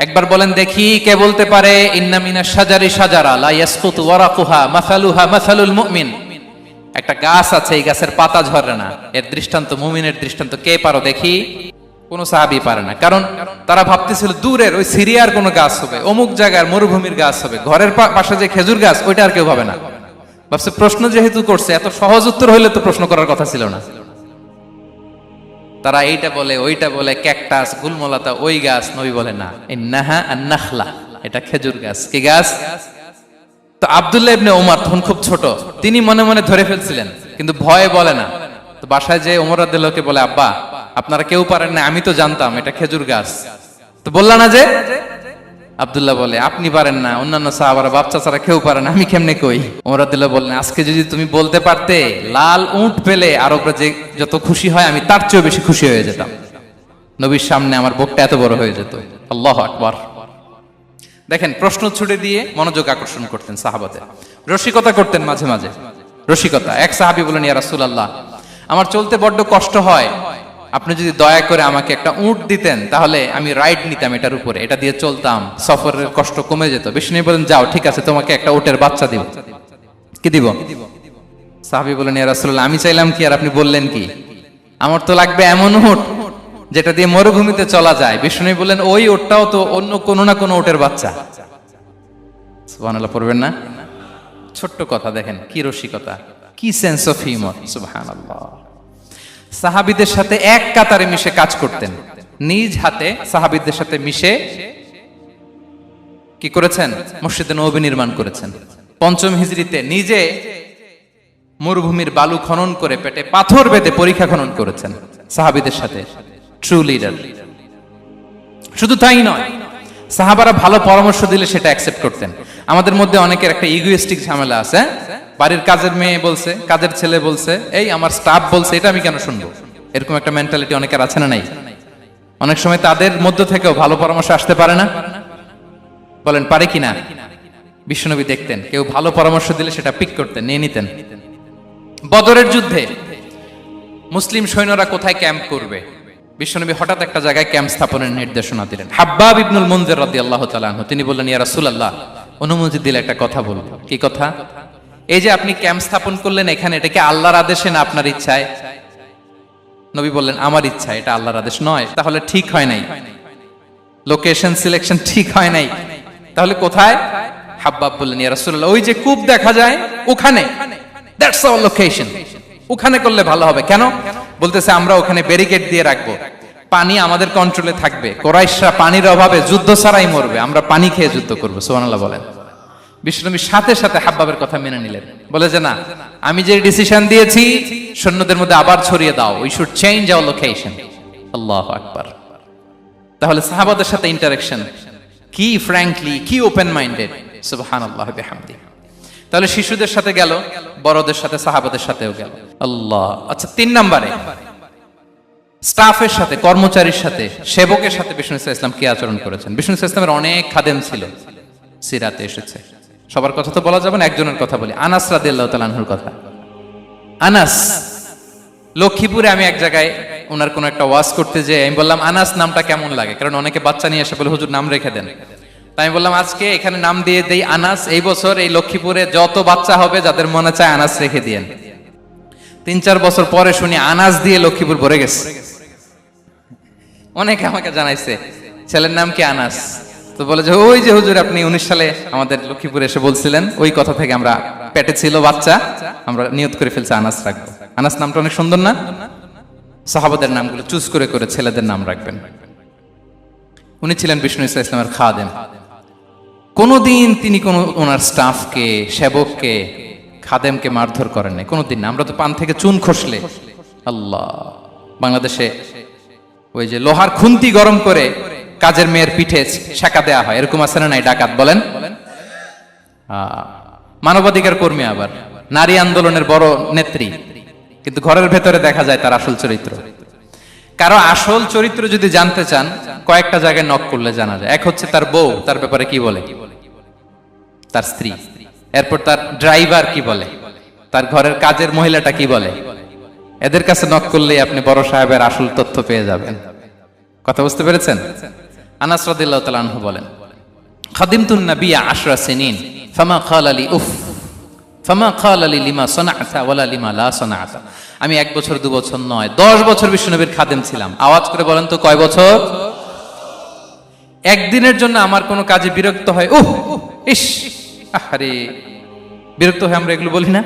Speaker 1: একবার বলেন দেখি, কে বলতে পারে ইন্না মিনাশ শাজারি শাজারা লা ইয়াসকুতু ওয়ারাকুহা মাসালুহা মাসালুল মুমিন, একটা গাছ আছে, এই গাছের পাতা ঝরে না, এর দৃষ্টান্ত মুমিনের দৃষ্টান্ত। কে পারো দেখি? কোন সাহাবী পারে না, কারণ তারা ভাবতেছিল দূরের ওই সিরিয়ার কোন গাছ হবে, অমুক জায়গার মরুভূমির গাছ হবে, ঘরের পাশে যে খেজুর গাছ ওইটা আর কেউ ভাবে না। ভাবছে প্রশ্ন যেহেতু করছে, এত সহজ উত্তর হইলে তো প্রশ্ন করার কথা ছিল না। তারা এইটা বলে, ওইটা বলে, ক্যাকটাস, গুলমলতা, ওই গাছ। নবী বলে না, ইন্নাহা আন-নাখলা, এটা খেজুর গাছ। কি গাছ? তো আব্দুল্লাহ ইবনে ওমর তখন খুব ছোট, তিনি মনে মনে ধরে ফেলছিলেন, কিন্তু ভয়ে বলে না। তো বাসায় যে ওমর রাদিয়াল্লাহু বলে, আব্বা আপনারা কেউ পারেন না, আমি তো জানতাম এটা খেজুর গাছ, তো বললা না যে? আব্দুল্লাহ বলে, আপনি পারেন না, অন্যান্য সাহাবারা বাচ্চা ছাড়া কেউ পারে না, আমি কেমনে কই? ওমর রাদিয়াল্লাহু বললেন, আজকে যদি তুমি বলতে পারতে, লাল উট পেলে আরবরা যে যত খুশি হয় আমি তার চেয়েও বেশি খুশি হয়ে যেতাম। নবীর সামনে আমার বুকটা এত বড় হয়ে যেত। আল্লাহু আকবার। দেখেন প্রশ্ন ছুড়ে দিয়ে মনোযোগ আকর্ষণ করতেন সাহাবাদের, রসিকতা করতেন মাঝে মাঝে। রসিকতা। এক সাহাবী বলেন, ইয়া রাসূলুল্লাহ, আমার চলতে বড্ড কষ্ট হয়, আপনি যদি দয়া করে আমাকে একটা উট দিতেন তাহলে আমি রাইড নিতাম এটার উপরে, এটা দিয়ে চলতাম, সফরের কষ্ট কমে যেত। বিষ্ণু বলেন, যাও, ঠিক আছে, তোমাকে একটা উটের বাচ্চা দিব। কি দিব? সাহাবী বলেন, ইয়া রাসূলুল্লাহ, আমি চাইলাম কি আর আপনি বললেন কি? আমার তো লাগবে এমন উট যেটা দিয়ে মরুভূমিতে চলা যায়। বিষ্ণু বলেন, ওই উটটাও তো অন্য কোনো না কোনো উটের বাচ্চা। সুবহানাল্লাহ পড়বেন না? ছোট্ট কথা, দেখেন কি রসিকতা, কি সেন্স অফ হিউমার। সুবহানাল্লাহ। সাহাবীদের সাথে এক কাতারে মিশে কাজ করতেন, নিজ হাতে সাহাবীদের সাথে মিশে কি করেছেন? মসজিদে নববী নির্মাণ করেছেন। পঞ্চম হিজরিতে নিজে মরুভূমির বালু খনন করে পেটে পাথর বেঁধে পরীক্ষা খনন করেছেন সাহাবীদের সাথে। True leader. শুধু তাই নয়, সাহাবারা ভালো পরামর্শ দিলে সেটা অ্যাকসেপ্ট করতেন। আমাদের মধ্যে অনেকের একটা ইগোইস্টিক ঝামেলা আছে, বাড়ির কাজের মেয়ে বলছে, কাজের ছেলে বলছে, এই আমার স্টাফ বলছে, এটা আমি কেন শুনবো? এরকম একটা মেন্টালিটি অনেকের আছে না নাই? অনেক সময় তাদের মধ্য থেকেও ভালো পরামর্শ আসতে পারে না? বলেন পারে কিনা? বিশ্বনবী দেখতেন কেউ ভালো পরামর্শ দিলে সেটা পিক করতেন, নিয়ে নিতেন। বদরের যুদ্ধে মুসলিম সৈন্যরা কোথায় ক্যাম্প করবে, বিশ্বনবী হঠাৎ একটা জায়গায় ক্যাম্প স্থাপনের নির্দেশনা দিলেন। হাব্বাব ইবনুল মুনজির রাদিয়াল্লাহু তাআলা আনহু তিনি বললেন, ইয়া রাসূলুল্লাহ, অনুমতি দিলে একটা কথা বলবো। কি কথা? এই যে আপনি ক্যাম্প স্থাপন করলেন এখানে, এটা কি আল্লাহর আদেশে না আপনার ইচ্ছায়? নবী বললেন, আমার ইচ্ছা, এটা আল্লাহর আদেশ নয়। তাহলে ঠিক হয় নাই, লোকেশন সিলেকশন ঠিক হয় নাই। তাহলে কোথায়? হাব্বাব বললেন, ইয়া রাসূলুল্লাহ, ওই যে কূপ দেখা যায় ওখানে, দ্যাটস আওয়ার লোকেশন, ওখানে করলে ভালো হবে। কেন? বলতেছে, আমরা ওখানে ব্যারিকেড দিয়ে রাখবো, পানি আমাদের কন্ট্রোলে থাকবে, কুরাইশরা পানির অভাবে যুদ্ধ ছাড়াই মরবে, আমরা পানি খেয়ে যুদ্ধ করবো। সুবহানাল্লাহ বলেন। বিশ্বনবী সাথে সাথে হাব্বাবের কথা মেনে নিলেন, বলে যে না, আমি যে ডিসিশন দিয়েছি সৈন্যদের মধ্যে আবার ছড়িয়ে দাও, we should change our location. আল্লাহু আকবার। তাহলে সাহাবাদের সাথে ইন্টারেকশন কি ফ্র্যাঙ্কলি, কি ওপেন মাইন্ডেড। সুবহানাল্লাহ বিহামদি। তাহলে শিশুদের সাথে গেল, বড়দের সাথে, সাহাবাদের সাথেও গেল। আল্লাহ। আচ্ছা, 3 নম্বরে স্টাফের সাথে, কর্মচারীর সাথে, সেবকের সাথে বিষ্ণু ইসলাম কি আচরণ করেছেন? বিষ্ণু ইসলামের অনেক খাদেম ছিল, সিরাতে এসেছে। সবার কথা তো বলা যাবে না, একজনের কথা বলি, আনাস রাদিয়াল্লাহু তাআলা আনহুর কথা। আনাস, লক্ষ্মীপুরে আমি এক জায়গায় ওনার কোন একটা ওয়াজ করতে যেয়ে আমি বললাম, আনাস নামটা কেমন লাগে? কারণ অনেকে বাচ্চা নিয়ে এসে বলে, হুজুর নাম রেখে দেন। তাই আমি বললাম, আজকে এখানে নাম দিয়ে দেই আনাস। এই বছর এই লক্ষ্মীপুরে যত বাচ্চা হবে যাদের মনে চায় আনাস রেখে দিয়েন। 3-4 বছর পরে শুনি আনাস দিয়ে লক্ষ্মীপুর ভরে গেছে। অনেকে আমাকে জানাইছে ছেলের নাম কি আনাস, তো বলে যে ওই যে হুজুর আপনি 19 সালে আমাদের লক্ষ্মীপুরে এসে বলছিলেন, ওই কথা থেকে আমরা, পেটে ছিল বাচ্চা, আমরা নিয়ত করে ফেলছি আনাস রাখবো। আনাস নামটা অনেক সুন্দর না? সাহাবাদের নামগুলো চুজ করে করে ছেলেদের নাম রাখবেন। উনি ছিলেন বিষ্ণু ইসলামের খাদেম। কোনদিন তিনি কোন ওনার স্টাফকে, সেবককে, খাদেমকে মারধর করেন নাই, কোনদিন না। আমরা তো পান থেকে চুন খসলে, আল্লাহ, বাংলাদেশে ওই যে লোহার খুন্তি গরম করে কাজের মেয়ের পিঠে শেখা দেয়া হয়, এরকম আছে না নাই? ডাকাত বলেন, মানবাধিকার কর্মী, আবার নারী আন্দোলনের বড় নেত্রী, কিন্তু ঘরের ভেতরে দেখা যায় তার আসল চরিত্র। কারো আসল চরিত্র যদি জানতে চান, কয়েকটা জায়গায় নক করলে জানা যায়। এক হচ্ছে তার বউ, তার ব্যাপারে কি বলে, তার স্ত্রী। এরপর তার ড্রাইভার কি বলে, তার ঘরের কাজের মহিলাটা কি বলে। এদের কাছে নক করলেই আপনি বড় সাহেবের আসল তথ্য পেয়ে যাবেন। কথা বুঝতে পেরেছেন? আনাস রাদিয়াল্লাহু তাআলা আনহু বলেন, খাদিমতুন নবিয়্যা 10 সিনিন ফামা ক্বালা লি উফ ফামা ক্বালা লি লিমা সানা'তা ওয়ালা লিমা লা সানা'তা। আমি 1 বছর 2 বছর নয়, 10 বছর বিশ্বনবীর খাদেম ছিলাম। আওয়াজ করে বলেন তো কয় বছর? একদিনের জন্য আমার কোনো কাজে বিরক্ত হয়, উহ ইস আরে, বিরক্ত হয়ে আমরা এগুলো বলি না?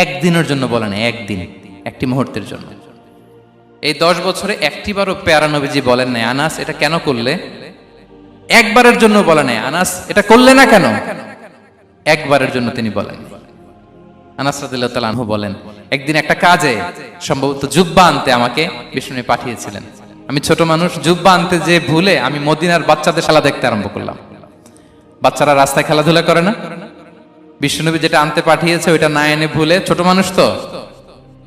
Speaker 1: একদিনের জন্য বলে না, একদিন, একটি মুহূর্তের জন্য। এই 10 বছরে একটিবারও পেয়ারা নবীজি বলেন নাই, আনাস এটা কেন করলে? একবারের জন্য বলে নাই, আনাস এটা করলে না কেন? একবারের জন্য তিনি বলেন। আনাস রাদিয়াল্লাহু তাআলা আনহু বলেন, একদিন একটা কাজে, সম্ভবত জুব্বা আনতে আমাকে বিষ্ণু পাঠিয়েছিলেন। আমি ছোট মানুষ, জুব্বা আনতে যে ভুলে আমি মদিনার বাচ্চাদের খেলা দেখতে আরম্ভ করলাম। বাচ্চারা রাস্তায় খেলাধুলা করে না? বিশ্বনবী যেটা আনতে পাঠিয়েছে ওইটা না এনে ভুলে, ছোট মানুষ তো,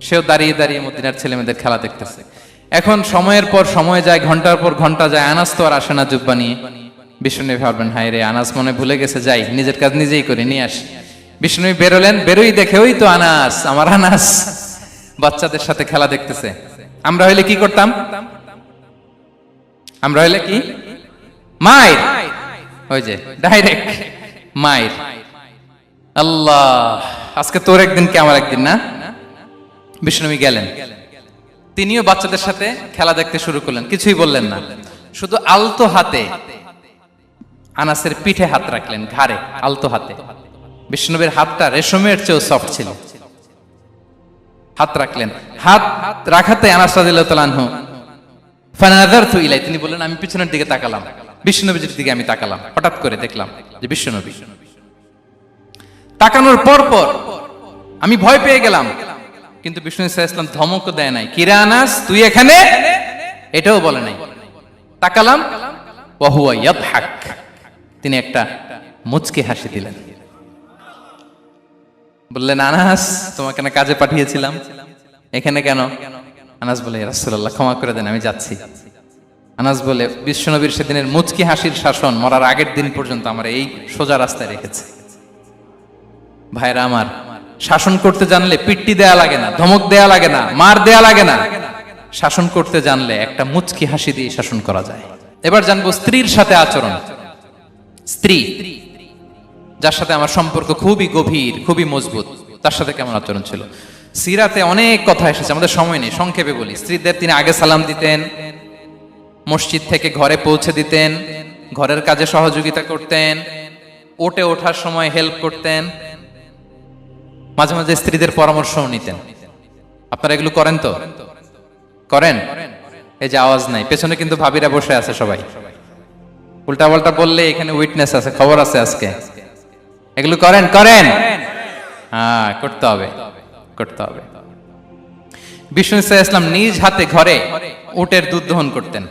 Speaker 1: সেও দাঁড়িয়ে দাঁড়িয়ে মদিনার ছেলেমেয়েদের খেলা দেখতেছে। এখন সময়ের পর সময় যায়, ঘন্টার পর ঘন্টা যায়, আনাস তো আর আসে না জুব্বা নিয়ে। বিশ্বনবী ভাবলেন, হায় রে, আনাস মনে ভুলে গেছে, যাই নিজের কাজ নিজেই করে নিয়ে আসি। বিষ্ণু বেরোলেন, বেরোই দেখে ওই তো আনাস, আমার আনাস বাচ্চাদের সাথে খেলা দেখতেছে। আমরা হইলে কি করতাম? আমরা হইলে কি মায়ের, ওই যে ডাইরেক্ট মায়ের। আল্লাহ, আজকে তোর একদিন কি আমার একদিন না। বিষ্ণু গেলেন, তিনিও বাচ্চাদের সাথে খেলা দেখতে শুরু করলেন, কিছুই বললেন না, শুধু আলতো হাতে আনাসের পিঠে হাত রাখলেন, ঘাড়ে আলতো হাতে। বিষ্ণুবীর হাতটা রেশমের চেয়েও সফট ছিল। হাত রাখলেন, হাত রাখাতে আনাস রাদিয়াল্লাহু তাআলা আনহু ফানাযারতু ইলাই, তিনি বললেন আমি পিছনের দিকে তাকালাম, বিষ্ণুনবীর দিকে আমি তাকালাম, হঠাৎ করে দেখলাম যে বিষ্ণুনবী। তাকানোর পর পর আমি ভয় পেয়ে গেলাম, কিন্তু বিষ্ণু সাল্লাল্লাহু আলাইহি ওয়াসাল্লাম ধমকও দেয় নাই, কিরে আনাস তুই এখানে, এটাও বলে নাই। তাকালাম, ওয়া হুয়া ইয়াদহাক, তিনি একটা মুচকি হাসি দিলেন। বললেন আনাস তোমাকে না কাজে পাঠিয়েছিলাম, এখানে কেন? আনাস বলে ইয়া রাসূলুল্লাহ ক্ষমা করে দেন, আমি যাচ্ছি। আনাস বলে বিশ্বনবীর সেদিনের মুচকি হাসির শাসন মরার আগের দিন পর্যন্ত আমার এই সোজা রাস্তায় রেখেছে। ভাইরা আমার, শাসন করতে জানলে পিট্টি দেয়া লাগে না, ধমক দেয়া লাগে না, মার দেয়া লাগে না। শাসন করতে জানলে একটা মুচকি হাসি দিয়ে শাসন করা যায়। এবার জানবো স্ত্রীর সাথে আচরণ। স্ত্রী যার সাথে আমার সম্পর্ক খুবই গভীর, খুবই মজবুত, তার সাথে কেমন আচরণ ছিল। সিরাতে অনেক কথা এসেছে, আমাদের সময় নেই, সংক্ষেপে বলি। স্ত্রীদের তিনি আগে সালাম দিতেন, মসজিদ থেকে ঘরে পৌঁছে দিতেন, ঘরের কাজে সহযোগিতা করতেন, ওঠে ওঠার সময় হেল্প করতেন, মাঝে মাঝে স্ত্রীদের পরামর্শও নিতেন। আপনারা এগুলো করেন তো? করেন? এই যে আওয়াজ নাই, পেছনে কিন্তু ভাবিরা বসে আছে সবাই। উল্টা পাল্টা বললে এখানে উইটনেস আছে, খবর আছে আজকে। এগুলো করেন? করেন? হ্যাঁ, করতে হবে, করতে হবে। বিষ্ণু সাল্লাল্লাহু আলাইহি ওয়াসাল্লাম নিজ হাতে ঘরে উটের দুধ দহন করতেন,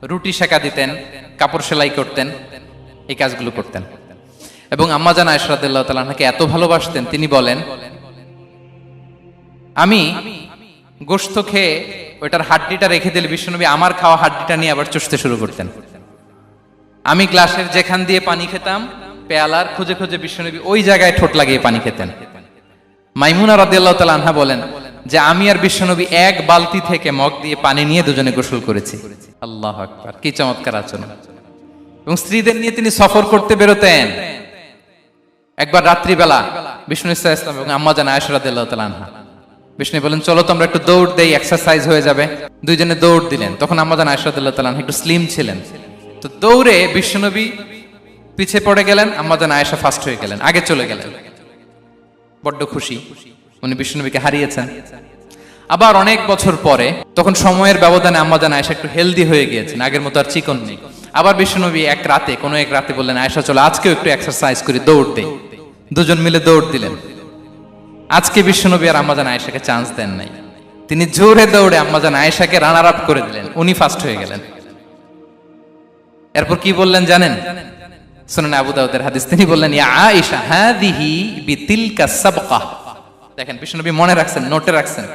Speaker 1: রুটি সেকা দিতেন, কাপড় সেলাই করতেন, এই কাজগুলো করতেন। এবং আম্মা জান আয়েশা রাদিয়াল্লাহু তাআলা আনহাকে এত ভালোবাসতেন, তিনি বলেন আমি গোশত খেয়ে ওইটার হাড্ডিটা রেখে দিলে বিশ্বনবী আমার খাওয়া হাড্ডিটা নিয়ে আবার চুষতে শুরু করতেন। আমি গ্লাসের যেখান দিয়ে পানি খেতাম, পেয়ালার খুঁজে খুঁজে বিশ্বনবী ওই জায়গায় ঠোঁট লাগিয়ে পানি খেতেন। মাইমুনা রাদিয়াল্লাহু তাআলা আনহা বলেন যে আমি আর বিশ্বনবী এক বালতি থেকে মগ দিয়ে পানি নিয়ে দুজনে গোসল করেছি। আল্লাহু আকবার, কি চমৎকার আচরণ। এবং স্ত্রীদের নিয়ে তিনি সফর করতে বেরোতেন। একবার রাত্রিবেলা বিষ্ণু সাল্লাল্লাহু আলাইহি ওয়াসাল্লাম এবং আম্মা জান আয়েশা রাদিয়াল্লাহু তাআলা আনহা, বিষ্ণু বলেন চলো তো আমরা একটু দৌড় দেই, এক্সারসাইজ হয়ে যাবে। দুইজনে দৌড় দিলেন। তখন আম্মা জান আয়েশা রাদিয়াল্লাহু তাআলা আনহা একটু স্লিম ছিলেন, তো দৌড়ে বিশ্বনবী পিছে পড়ে গেলেন, আম্মা জান আয়েশা ফার্স্ট হয়ে গেলেন, আগে চলে গেলেন। বড্ড খুশি, উনি বিশ্বনবীকে হারিয়েছেন। আবার অনেক বছর পরে, তখন সময়ের ব্যবধানে আম্মা জান আয়েশা একটু হেলদি হয়ে গিয়েছেন, আগের মতো আর চিকন নেই। আবার বিশ্বনবী কোনো এক রাতে বললেন আয়েশা চলো আজকেও একটু এক্সারসাইজ করি, দৌড় দেই। দুজন মিলে দৌড় দিলেন। আজকে বিশ্বনবী আর আম্মা জান আয়েশাকে চান্স দেন নাই, তিনি জোরে দৌড়ে আম্মা জান আয়েশাকে রানার আপ করে দিলেন, উনি ফার্স্ট হয়ে গেলেন। এরপর কি বললেন জানেন? সুনান আবু দাউদের হাদিস, তিনি বললেন ইয়া আয়েশা হাদিহি বিতিলকা সাবকা। দেখেন বিশ্বনবী মনে রাখছেন, নোটে রাখছেন।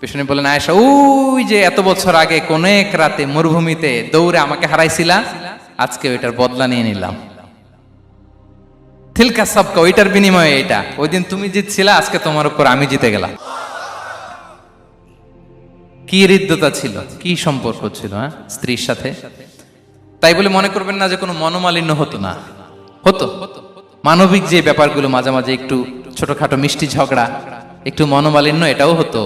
Speaker 1: বিশ্বনবী বললেন আয়েশা ওই যে এত বছর আগে কোন এক রাতে মরুভূমিতে দৌড়ে আমাকে হারাইছিলা, আজকে ওইটার বদলা নিয়ে নিলাম। তিলকা সাবকা, ওইটার বিনিময়ে এটা। ওই দিন তুমি জিতছিলা, আজকে তোমার উপর আমি জিতে গেলাম। কি হৃদ্যতা ছিল, কি সম্পর্ক ছিল স্ত্রীর সাথে। তাই বলে মনে করবেন না যে কোনো মনোমালিন্য হতো না, হতো। মানবিক যে ব্যাপারগুলো মাঝে মাঝে একটু ছোটখাটো মিষ্টি ঝগড়া, একটু মনোমালিন্য, এটাও হতো।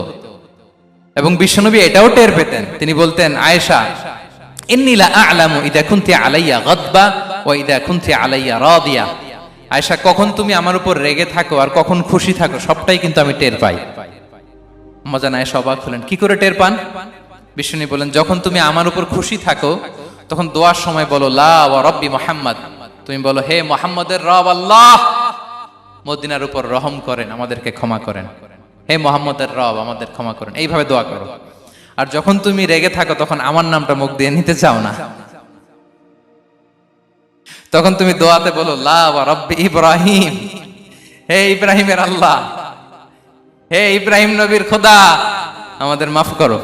Speaker 1: এবং বিশ্বনবী এটাও টের পেতেন। তিনি বলতেন আয়েশা ইন্নী লা আ'লামু ইযা কুনতি আলাইয়া গাদবা ওয়া ইযা কুনতি আলাইয়া রাদিয়া। আয়েশা কখন তুমি আমার উপর রেগে থাকো আর কখন খুশি থাকো সবটাই কিন্তু আমি টের পাই। আম্মা জান আয়েশা অবাক হলেন, কি করে টের পান? বিশ্বনবী বলেন যখন তুমি আমার উপর খুশি থাকো তখন দোয়ার সময় বলো লা ওয়া রাব্বি মুহাম্মদ, তুমি বলো হে মুহাম্মদের রব আল্লাহ, মদিনার উপর রহম করেন, আমাদেরকে ক্ষমা করেন। হে মুহাম্মদের রব, আমাদের ক্ষমা করেন, এইভাবে দোয়া করো। আর যখন তুমি রেগে থাকো তখন আমার নামটা মুখ দিয়ে নিতে চাও না, তখন তুমি দোয়াতে বলো লা ওয়া রাব্বি ইব্রাহিম, হে ইব্রাহিমের আল্লাহ, হে ইব্রাহিম নবীর খোদা, আমাদের মাফ করো।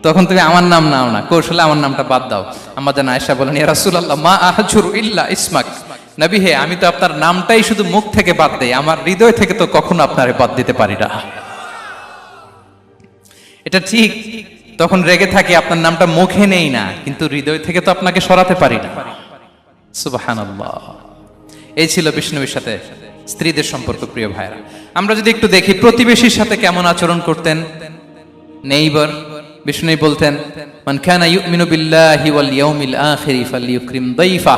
Speaker 1: তখন তুমি আমার নাম নাও না, কৌশলে আমার নামটা বাদ দাও। আম্মা জান আয়েশা বলেন ইয়া রাসূলুল্লাহ মা আহজুরু ইল্লা ইসমাক, নবী হে, আমি তো আপনার নামটাই শুধু মুখ থেকে বাদ দেই, আমার হৃদয় থেকে তো কখনো আপনারে বাদ দিতে পারি না। এটা ঠিক, তখন রেগে থাকি, আপনার নামটা মুখে নেই না, কিন্তু হৃদয় থেকে তো আপনাকে সরাতে পারি না। সুবহানাল্লাহ। এই ছিল বিষ্ণুবীর সাথে স্ত্রীদের সম্পর্ক। প্রিয় ভাইরা, আমরা যদি একটু দেখি প্রতিবেশীর সাথে কেমন আচরণ করতেন নেইবার। বিষ্ণু বলতেন, মান কানা ইউমিনু বিল্লাহি ওয়াল ইয়াউমিল আখিরি ফালইউকরিম দাইফা,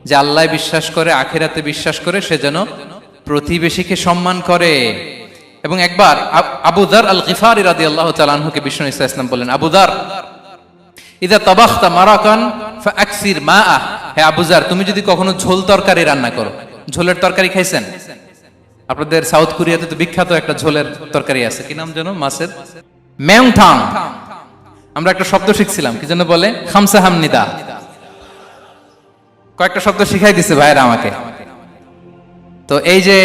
Speaker 1: যে আল্লাহ বিশ্বাস করে, আখিরাতে বিশ্বাস করে, সে যেন প্রতিবেশীকে সম্মান করে। এবং একবার আবু যার আল গিফারি রাদিয়াল্লাহু তাআলা আনহুকে বিষ্ণু ইসা ইসলাম বললেন, আবু যার, ইদা তাবাখতা মারাকান ফাআকসির মাআ, হে আবু যার, তুমি যদি কখনো ঝোল তরকারি রান্না করো, ঝোলের তরকারি খাইছেন? আপনাদের সাউথ কোরিয়াতে তো বিখ্যাত একটা ঝোলের তরকারি আছে, কি নাম যেন, মাছের মেয়ংথাং। আমরা একটা শব্দ শিখছিলাম, কি যেন বলে, খামসা হামনিদা। কয়েকটা শব্দ শিখাই দিছে ভাইরা আমাকে। তো এই যে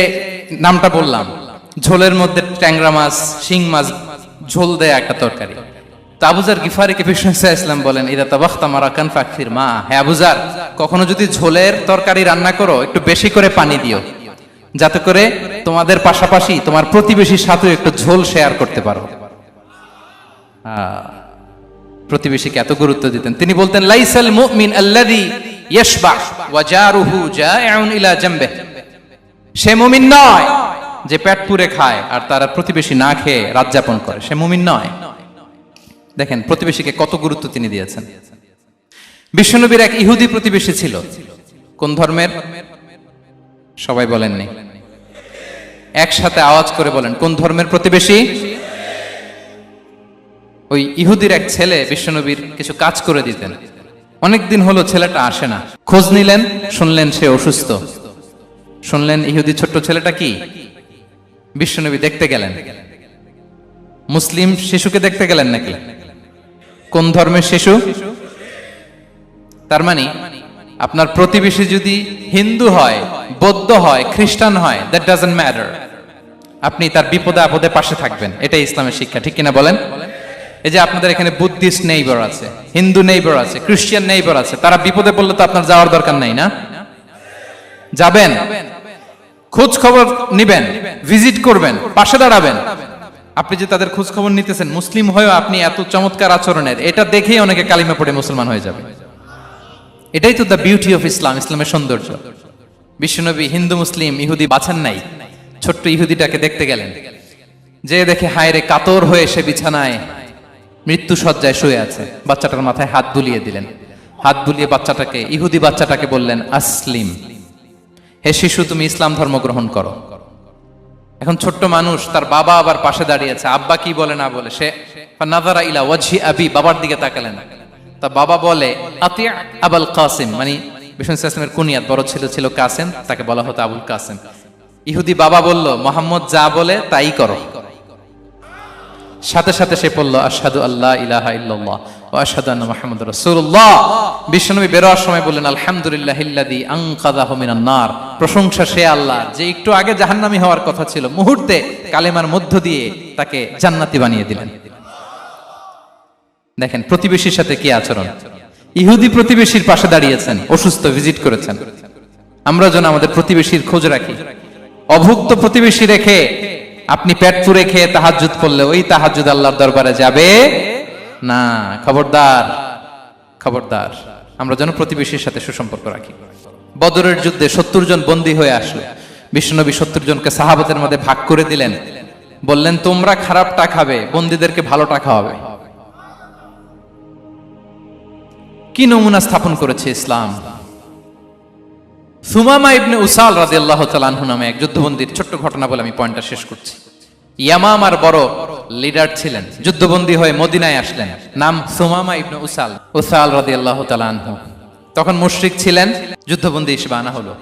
Speaker 1: নামটা বললাম, ঝোলের মধ্যে ট্যাংরা মাছ, শিং মাছ ঝোল দেয়া একটা তরকারি। তো আবু যার গিফারিকে বিষ্ণু ইসলাম বলেন, ইদা তাবাখতা মারাকান ফাকফির মা, হে আবু যার, কখনো যদি ঝোলের তরকারি রান্না করো, একটু বেশি করে পানি দিও, যাতে করে তোমাদের পাশাপাশি তোমার প্রতিবেশীর সাথে একটু ঝোল শেয়ার করতে পারো। প্রতিবেশীকে এত গুরুত্ব দিতেন। তিনি বলতেন, লাইসাল মুমিন আল্লাযী ইয়াশবা ওয়া জারুহু জাইউন ইলা জামবিহি, সে মুমিন নয় যে পেট পুরে খায় আর তার প্রতিবেশী না খেয়ে রাত যাপন করে, সে মুমিন নয়। দেখেন প্রতিবেশীকে কত গুরুত্ব তিনি দিয়েছেন। বিশ্বনবীর এক ইহুদি প্রতিবেশী ছিল। কোন ধর্মের? সবাই বলেননি, একসাথে আওয়াজ করে বলেন, কোন ধর্মের প্রতিবেশী? ওই ইহুদির এক ছেলে বিশ্বনবীর কিছু কাজ করে দিতেন। অনেকদিন হলো ছেলেটা আসে না। খোঁজ নিলেন, শুনলেন সে অসুস্থ। শুনলেন ইহুদি ছোট্ট ছেলেটা কি? বিশ্বনবী দেখতে গেলেন। মুসলিম শিশুকে দেখতে গেলেন নাকি? কোন ধর্মের শিশু? তার মানে আপনার প্রতিবেশী যদি হিন্দু হয়, বৌদ্ধ হয়, খ্রিস্টান হয়, দ্যাট ডাজন্ট ম্যাটার, আপনি তার বিপদে আপদে পাশে থাকবেন। এটাই ইসলামের শিক্ষা, ঠিক কিনা বলেন? এই যে আপনাদের এখানে বুদ্ধিস্ট নেইবার আছে, হিন্দু নেইবার আছে, খ্রিস্টান নেইবার আছে, তারা বিপদে পড়লে তো আপনার যাওয়ার দরকার নাই, না? যাবেন, খোঁজ খবর নিবেন, ভিজিট করবেন, পাশে দাঁড়াবেন। আপনি যে তাদের খোঁজ খবর নিতেছেন, মুসলিম হয়েও আপনি এত চমৎকার আচরণের, এটা দেখেই অনেকে কালিমা পড়ে মুসলমান হয়ে যাবে। এটাই তো দ্য বিউটি অফ ইসলাম, ইসলামের সৌন্দর্য। বিশ্বনবী হিন্দু মুসলিম ইহুদি বাছেন নাই, ছোট্ট ইহুদিটাকে দেখতে গেলেন। যে দেখে হায় রে, কাতর হয়ে সে বিছানায় মৃত্যু শয্যায় শুয়ে আছে। বাচ্চাটার মাথায় হাত বুলিয়ে দিলেন। হাত বুলিয়ে বাচ্চাটাকে, ইহুদি বাচ্চাটাকে বললেন, আসলিম, হে শিশু, তুমি ইসলাম ধর্ম গ্রহণ করো। এখন ছোট্ট মানুষ, তার বাবা আবার পাশে দাঁড়িয়ে আছে, আব্বা কি বলে না বলে, সে নাযারা ইলা ওয়াজহি আবি, বাবার দিকে তাকালেন। তা বাবা বলে, আতি আবুল কাসিম, মানে বিষ্ণু ইসলামের কুনিয়াত, বড় ছেলে ছিল কাসিম, তাকে বলা হতো আবুল কাসিম। ইহুদি বাবা বলল, মোহাম্মদ যা বলে তাই করো। সাথে সাথে সে পড়ল, আশহাদু আল্লা ইলাহা ইল্লাল্লাহ ওয়া আশহাদু আন্না মুহাম্মাদুর রাসূলুল্লাহ। বিশ্বনবী বের হওয়ার সময় বললেন, আলহামদুলিল্লাহিল্লাযী আনকাযাহু মিনান নার, প্রশংসা সে আল্লাহ যে একটু আগে জাহান্নামী হওয়ার কথা ছিল, মুহূর্তে কালেমার মধ্য দিয়ে তাকে জান্নাতি বানিয়ে দিলেন। দেখেন প্রতিবেশীর সাথে কি আচরণ। ইহুদি প্রতিবেশীর পাশে দাঁড়িয়েছেন, অসুস্থ, ভিজিট করেছেন। আমরা যেন আমাদের প্রতিবেশীর খোঁজ রাখি। অভুক্ত প্রতিবেশী রেখে আপনি পেট পুরে খেয়ে তাহাজ্জুদ পড়লে ওই তাহাজ্জুদ আল্লাহর দরবারে যাবে না। খবরদার, খবরদার, আমরা যেন প্রতিবেশীর সাথে সুসম্পর্ক রাখি। বদরের যুদ্ধে 70 জন বন্দী হয়ে আসলো। বিশ্বনবী 70 জনকে সাহাবাদের মধ্যে ভাগ করে দিলেন, বললেন, তোমরা খারাপটা খাবে, বন্দীদেরকে ভালোটা খাওয়াবে। কি নমুনা স্থাপন করেছে ইসলাম। সুমামা ইবনে উসাল রাদিয়াল্লাহু তাআলা আনহু নামে এক যুদ্ধবন্দীর ছোট্ট ঘটনা বলে আমি পয়েন্টটা শেষ করছি। ইয়ামামার বড় লিডার ছিলেন, যুদ্ধবন্দী হয়ে মদিনায় আসলেন। নাম সুমামা ইবনে উসাল রাদিয়াল্লাহু তাআলা আনহু। তখন মুশরিক ছিলেন, যুদ্ধবন্দী হিসেবে আনা হলো।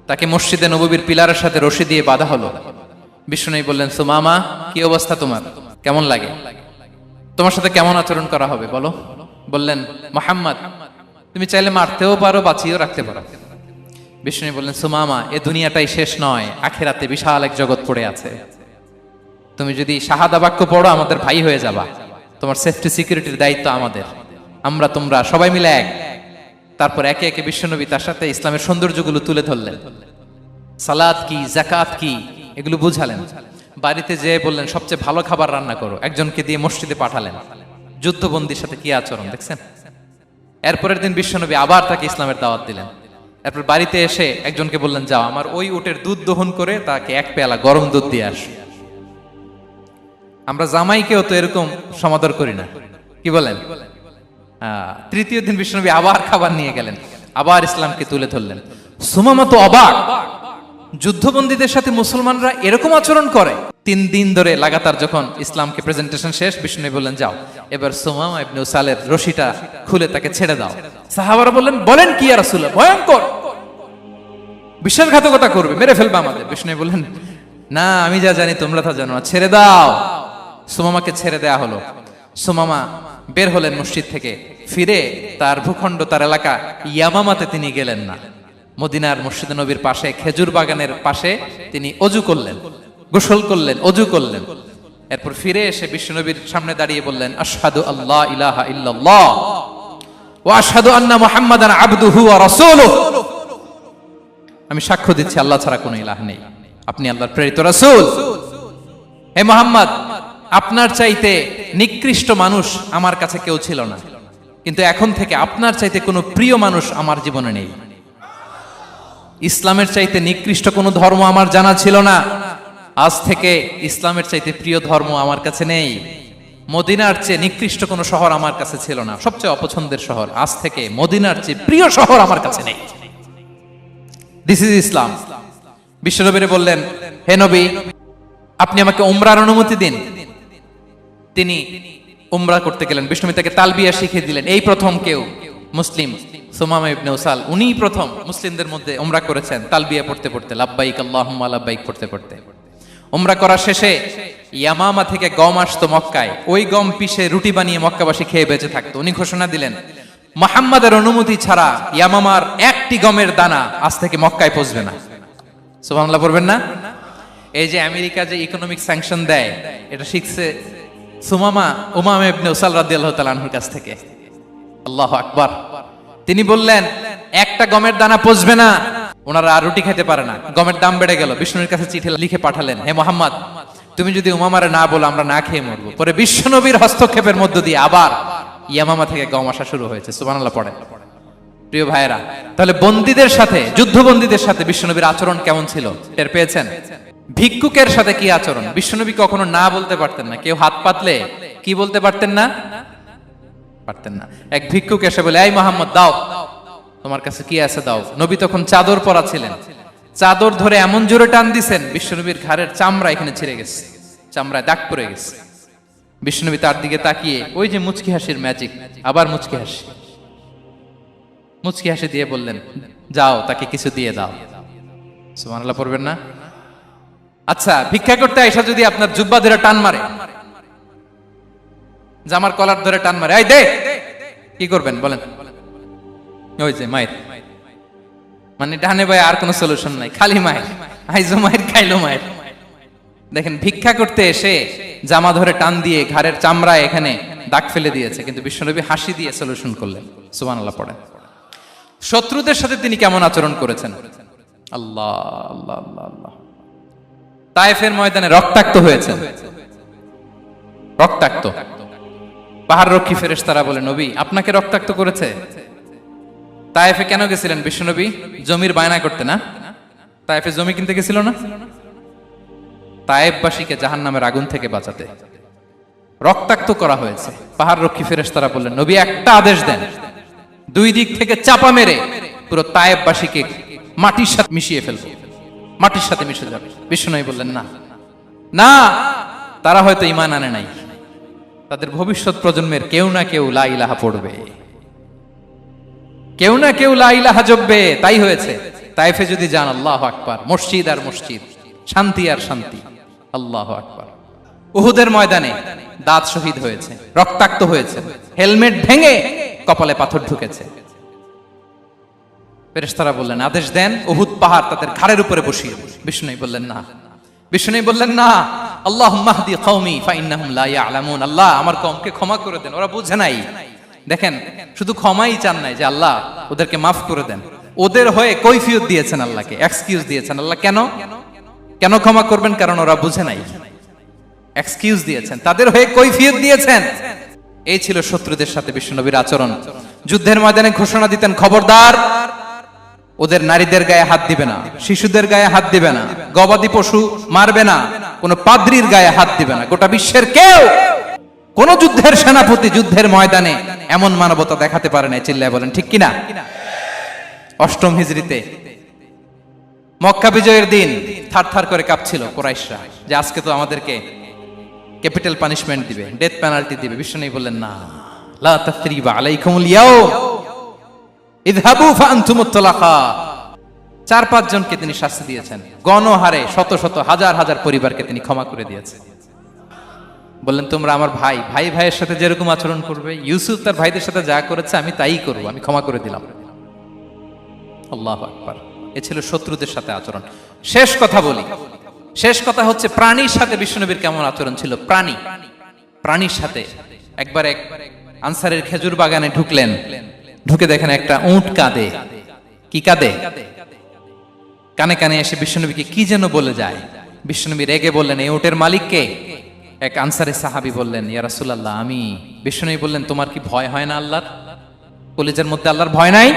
Speaker 1: তাকে মসজিদে নববীর পিলারের সাথে রশি দিয়ে বাঁধা হলো। বিষ্ণুনবী বললেন, সুমামা, কি অবস্থা তোমার, কেমন লাগে, তোমার সাথে কেমন আচরণ করা হবে বলো? বললেন, মুহাম্মদ, তুমি চাইলে মারতেও পারো, বাঁচিয়েও রাখতে পারো। বিষ্ণু বললেন, সুমামা, এ দুনিয়াটাই শেষ নয়, আখিরাতে বিশাল এক জগৎ পড়ে আছে। তুমি যদি শাহাদা বাক্য পড়ো, আমাদের ভাই হয়ে যাবা। তোমার সেফটি সিকিউরিটির দায়িত্ব আমাদের। আমরা তোমরা সবাই মিলে এক। তারপর একে একে বিশ্বনবী তার সাথে ইসলামের সৌন্দর্যগুলো তুলে ধরলেন, সালাত কি, জাকাত কি, এগুলো বুঝালেন। বাড়িতে যেয়ে বললেন সবচেয়ে ভালো খাবার রান্না করো, একজনকে দিয়ে মসজিদে পাঠালেন। যুদ্ধবন্দীর সাথে কি আচরণ দেখছেন। এরপরের দিন বিশ্বনবী আবার তাকে ইসলামের দাওয়াত দিলেন। এরপর বাড়িতে এসে একজনকে বললেন, যাও আমার ওই উটের দুধ দহন করে তাকে এক পেয়ালা গরম দুধ দিয়ে আস। আমরা জামাইকেও তো এরকম সমাদর করি না, কি বলেন? তৃতীয় দিন বিশ্বনবী আবার খাবার নিয়ে গেলেন, আবার ইসলামকে তুলে ধরলেন। সুমামা তো অবাক, যুদ্ধবন্দীদের সাথে মুসলমানরা এরকম আচরণ করে। 3 দিন ধরে লাগাতার যখন ইসলামকে প্রেজেন্টেশন শেষ, বিষ্ণু বললেন, যাও এবার সুমামা ইবনে উসালের রশিটা খুলে তাকে ছেড়ে দাও। সাহাবারা বললেন, বলেন কি ইয়া রাসূলুল্লাহ, ভয়ঙ্কর, বিশ্বাসঘাতকতা করবে, মেরে ফেলবে আমাদের। বিষ্ণু বললেন, না, আমি যা জানি তোমরা তা জানো না, ছেড়ে দাও। সুমামাকে ছেড়ে দেয়া হলো। সুমামা বের হলেন মসজিদ থেকে, ফিরে তার ভূখণ্ড, তার এলাকা ইয়ামামাতে তিনি গেলেন না। মদিনার মসজিদে নবীর পাশে খেজুর বাগানের পাশে তিনি অজু করলেন, গোসল করলেন, অজু করলেন। এরপর ফিরে এসে বিশ্বনবীর সামনে দাঁড়িয়ে বললেন, আশহাদু আল্লা ইলাহা ইল্লাল্লাহ ওয়া আশহাদু আন্না মুহাম্মাদান আবদুহু ওয়া রাসূলুহু। আমি সাক্ষ্য দিচ্ছি আল্লাহ ছাড়া কোনো ইলাহ নেই, আপনি আল্লাহর প্রেরিত রাসূল। হে মুহাম্মদ, আপনার চাইতে নিকৃষ্ট মানুষ আমার কাছে কেউ ছিল না, কিন্তু এখন থেকে আপনার চাইতে কোনো প্রিয় মানুষ আমার জীবনে নেই। ইসলামের চাইতে নিকৃষ্ট কোনো ধর্ম আমার জানা ছিল না, আজ থেকে ইসলামের চাইতে প্রিয় ধর্ম আমার কাছে নেই। মদিনার চেয়ে নিকৃষ্ট কোনো শহর আমার কাছে ছিল না, সবচেয়ে অপছন্দের শহর, আজ থেকে মদিনার চেয়ে প্রিয় শহর আমার কাছে নেই। দিস ইজ ইসলাম। বিশ্বনবী বললেন, হে নবী, আপনি আমাকে উমরার অনুমতি দিন। তিনি উমরা করতে গেলেন। বিশ্বনবী তাকে তালবিয়া শিখিয়ে দিলেন। এই প্রথম কেউ মুসলিম, সুমামা ইবনে উসাল, উনিই প্রথম মুসলিমদের মধ্যে উমরা করেছেন তালবিয়া পড়তে পড়তে, লাব্বাইক আল্লাহুম্মা লাব্বাইক পড়তে পড়তে। উমরা করার শেষে ইয়ামামা থেকে গম আসতো মক্কায়, ওই গম পিষে রুটি বানিয়ে মক্কাবাসী খেয়ে বেঁচে থাকতো। উনি ঘোষণা দিলেন, মুহাম্মাদের অনুমতি ছাড়া ইয়ামামার একটি গমের দানা আজ থেকে মক্কায় পৌঁছবে না। সুবহানাল্লাহ পড়বেন না? এই যে আমেরিকা যে ইকোনমিক স্যাংশন দেয়, এটা শিখছে সুমামা উমামা ইবনে উসাল রাদিয়াল্লাহু তাআলা আনহুর কাছ থেকে। আল্লাহু আকবার। তিনি বললেন, একটা গমের দানা পচবে না, ওনারা আর রুটি খেতে পারে না। গমের দাম বেড়ে গেল। বিষ্ণুর কাছে চিঠি লিখে পাঠালেন, হে মুহাম্মদ, তুমি যদি উমামারে না বলো আমরা না খেয়ে মরবো। পরে বিশ্বনবীর হস্তক্ষেপের মধ্য দিয়ে আবার ইয়ামামা থেকে গম আসা শুরু হয়েছে। সুবহানাল্লাহ পড়েন। প্রিয় ভাইয়েরা, তাহলে বন্দীদের সাথে, যুদ্ধবন্দীদের সাথে বিশ্বনবীর আচরণ কেমন ছিল টের পেয়েছেন? ভিক্ষুকের সাথে কি আচরণ? বিশ্বনবী কখনো না বলতে পারতেন না। কেউ হাত পাতলে কি বলতে পারতেন না? পারতেন না। এক ভিক্ষুক এসে বলে, এই মুহাম্মদ, দাও, তোমার কাছে কি আছে দাও। নবী তখন চাদর পরা ছিলেন। চাদর ধরে এমন জোরে টান দিছেন, বিশ্বনবীর ঘাড়ের চামড়া এখানে ছিঁড়ে গেছে, চামড়ায় দাগ পড়ে গেছে। বিশ্বনবী তার দিকে তাকিয়ে, ওই যে মুচকি হাসির ম্যাজিক, আবার মুচকি হাসি, মুচকি হাসি দিয়ে বললেন, যাও তাকে কিছু দিয়ে দাও। সুবহানাল্লাহ পড়বেন না? আচ্ছা, ভিক্ষা করতে আইসা যদি আপনার জুব্বা ধরে টান মারে, জামার কলার ধরে টান মারে, এই দে, কি করবেন বলেন? ওই যে মায়ের, মানে ডানে বায়ে আর কোনো সলিউশন নাই, খালি মায়ের, আইজো মায়ের, খাইলো মায়ের। দেখেন, ভিক্ষা করতে এসে জামা ধরে টান দিয়ে ঘাড়ের চামড়ায় এখানে দাগ ফেলে দিয়েছে, কিন্তু বিশ্বনবী হাসি দিয়ে সলিউশন করলেন। সুবহানাল্লাহ পড়েন। শত্রুদের সাথে তিনি কেমন আচরণ করেছেন? আল্লাহ আল্লাহ আল্লাহ আল্লাহ। তায়েফের ময়দানে রক্তাক্ত হয়েছেন, রক্তাক্ত। পাহাড় রক্ষী ফেরেশতারা বলে, নবী আপনাকে রক্তাক্ত করেছে? তায়েফে কেন গেছিলেন বিশ্বনবী? জমির বায়না করতে না? তায়েফে জমি কিনতে গেছিল না? তায়েফবাসীকে জাহান্নামের আগুন থেকে বাঁচাতে রক্তাক্ত করা হয়েছে। পাহাড় রক্ষী ফেরেশতারা বললেন, নবী একটা আদেশ দেন, দুই দিক থেকে চাপা মেরে পুরো তায়েফবাসীকে মাটির সাথে মিশিয়ে ফেলবো, মাটির সাথে মিশে যাবে। বিশ্বনবী বললেন, না না, তারা হয়তো ঈমান আনে নাই, তাদের ভবিষ্যৎ প্রজন্মের কেউ না কেউ লা ইলাহা পড়বে, কেউ না কেউ লা ইলাহা জপবে, তাই হয়েছে। তায়েফে যদি যান, আল্লাহু আকবার, মসজিদ আর মসজিদ, শান্তি আর শান্তি। আল্লাহু আকবার। উহুদের ময়দানে দাঁত শহীদ হয়েছে, রক্তাক্ত হয়েছে, হেলমেট ভেঙে কপালে পাথর ঢুকেছে। ফেরেশতারা বললেন, আদেশ দেন উহুদ পাহাড় তাদের ঘাড়ের উপরে বসিয়ে। বিষ্ণু বললেন, না। বিষ্ণু বললেন, না, আল্লাহুম্মা হদি কওমি ফা ইন্নাহুম লা ইয়ালামুন। আল্লাহ আমার কওমকে ক্ষমা করে দেন, ওরা বুঝে নাই। দেখেন, শুধু ক্ষমাই চান নাই যে আল্লাহ ওদেরকে মাফ করে দেন, ওদের হয়ে কৈফিয়ত দিয়েছেন আল্লাহকে, এক্সকিউজ দিয়েছেন। আল্লাহ কেন কেন ক্ষমা করবেন? কারণ ওরা বুঝে নাই। এক্সকিউজ দিয়েছেন, তাদের হয়ে কৈফিয়ত দিয়েছেন। এই ছিল শত্রুদের সাথে বিশ্বনবীর আচরণ। যুদ্ধের ময়দানে ঘোষণা দিতেন, খবরদার ওদের নারীদের গায়ে হাত দিবে না, শিশুদের গায়ে হাত দিবে না, গবাদি পশু মারবে না, কোনো পাদ্রীর গায়ে হাত দিবে না। গোটা বিশ্বের কেউ, কোন যুদ্ধের সেনাপতি যুদ্ধের ময়দানে এমন মানবতা দেখাতে পারে না। চিল্লায় বলেন ঠিক কিনা? অষ্টম হিজরিতে মক্কা বিজয়ের দিন থারথার করে কাঁপছিল কুরাইশরা যে আজকে তো আমাদেরকে ক্যাপিটাল পানিশমেন্ট দিবে, ডেথ পেনাল্টি দিবে। বিশ্বনবী বললেন, না, লা তাসরিবা আলাইকুমুল ইয়াউম ইযহাবু ফাআনতুমুত তালাকা। 4-5 জনকে তিনি শাস্তি দিয়েছেন, গণহারে শত শত হাজার হাজার পরিবারকে তিনি ক্ষমা করে দিয়েছেন। বললেন, তোমরা আমার ভাই, ভাই ভাইয়ের সাথে যেরকম আচরণ করবে, ইউসুফ তার ভাইদের সাথে যা করেছে আমি তাই করব, আমি ক্ষমা করে দিলাম। আল্লাহু আকবার। এ ছিল শত্রুদের সাথে আচরণ। শেষ কথা বলি, শেষ কথা হচ্ছে প্রাণীর সাথে বিশ্বনবীর কেমন আচরণ ছিল। প্রাণীর সাথে একবার এক আনসারের খেজুর বাগানে ঢুকলেন, ঢুকে দেখেন একটা উট কাঁদে। কি কাঁদে? কানে কানে এসে বিশ্বনবীকে কি যেন বলে যায়। বিশ্বনবী রেগে বললেন, এই উটের মালিক কে? এক আনসারের সাহাবী বললেন, ইয়া রাসূলুল্লাহ আমি। বিশ্বনবী বললেন, তোমার কি ভয় হয় না আল্লাহর? কলিজার মধ্যে আল্লাহর ভয় নাই?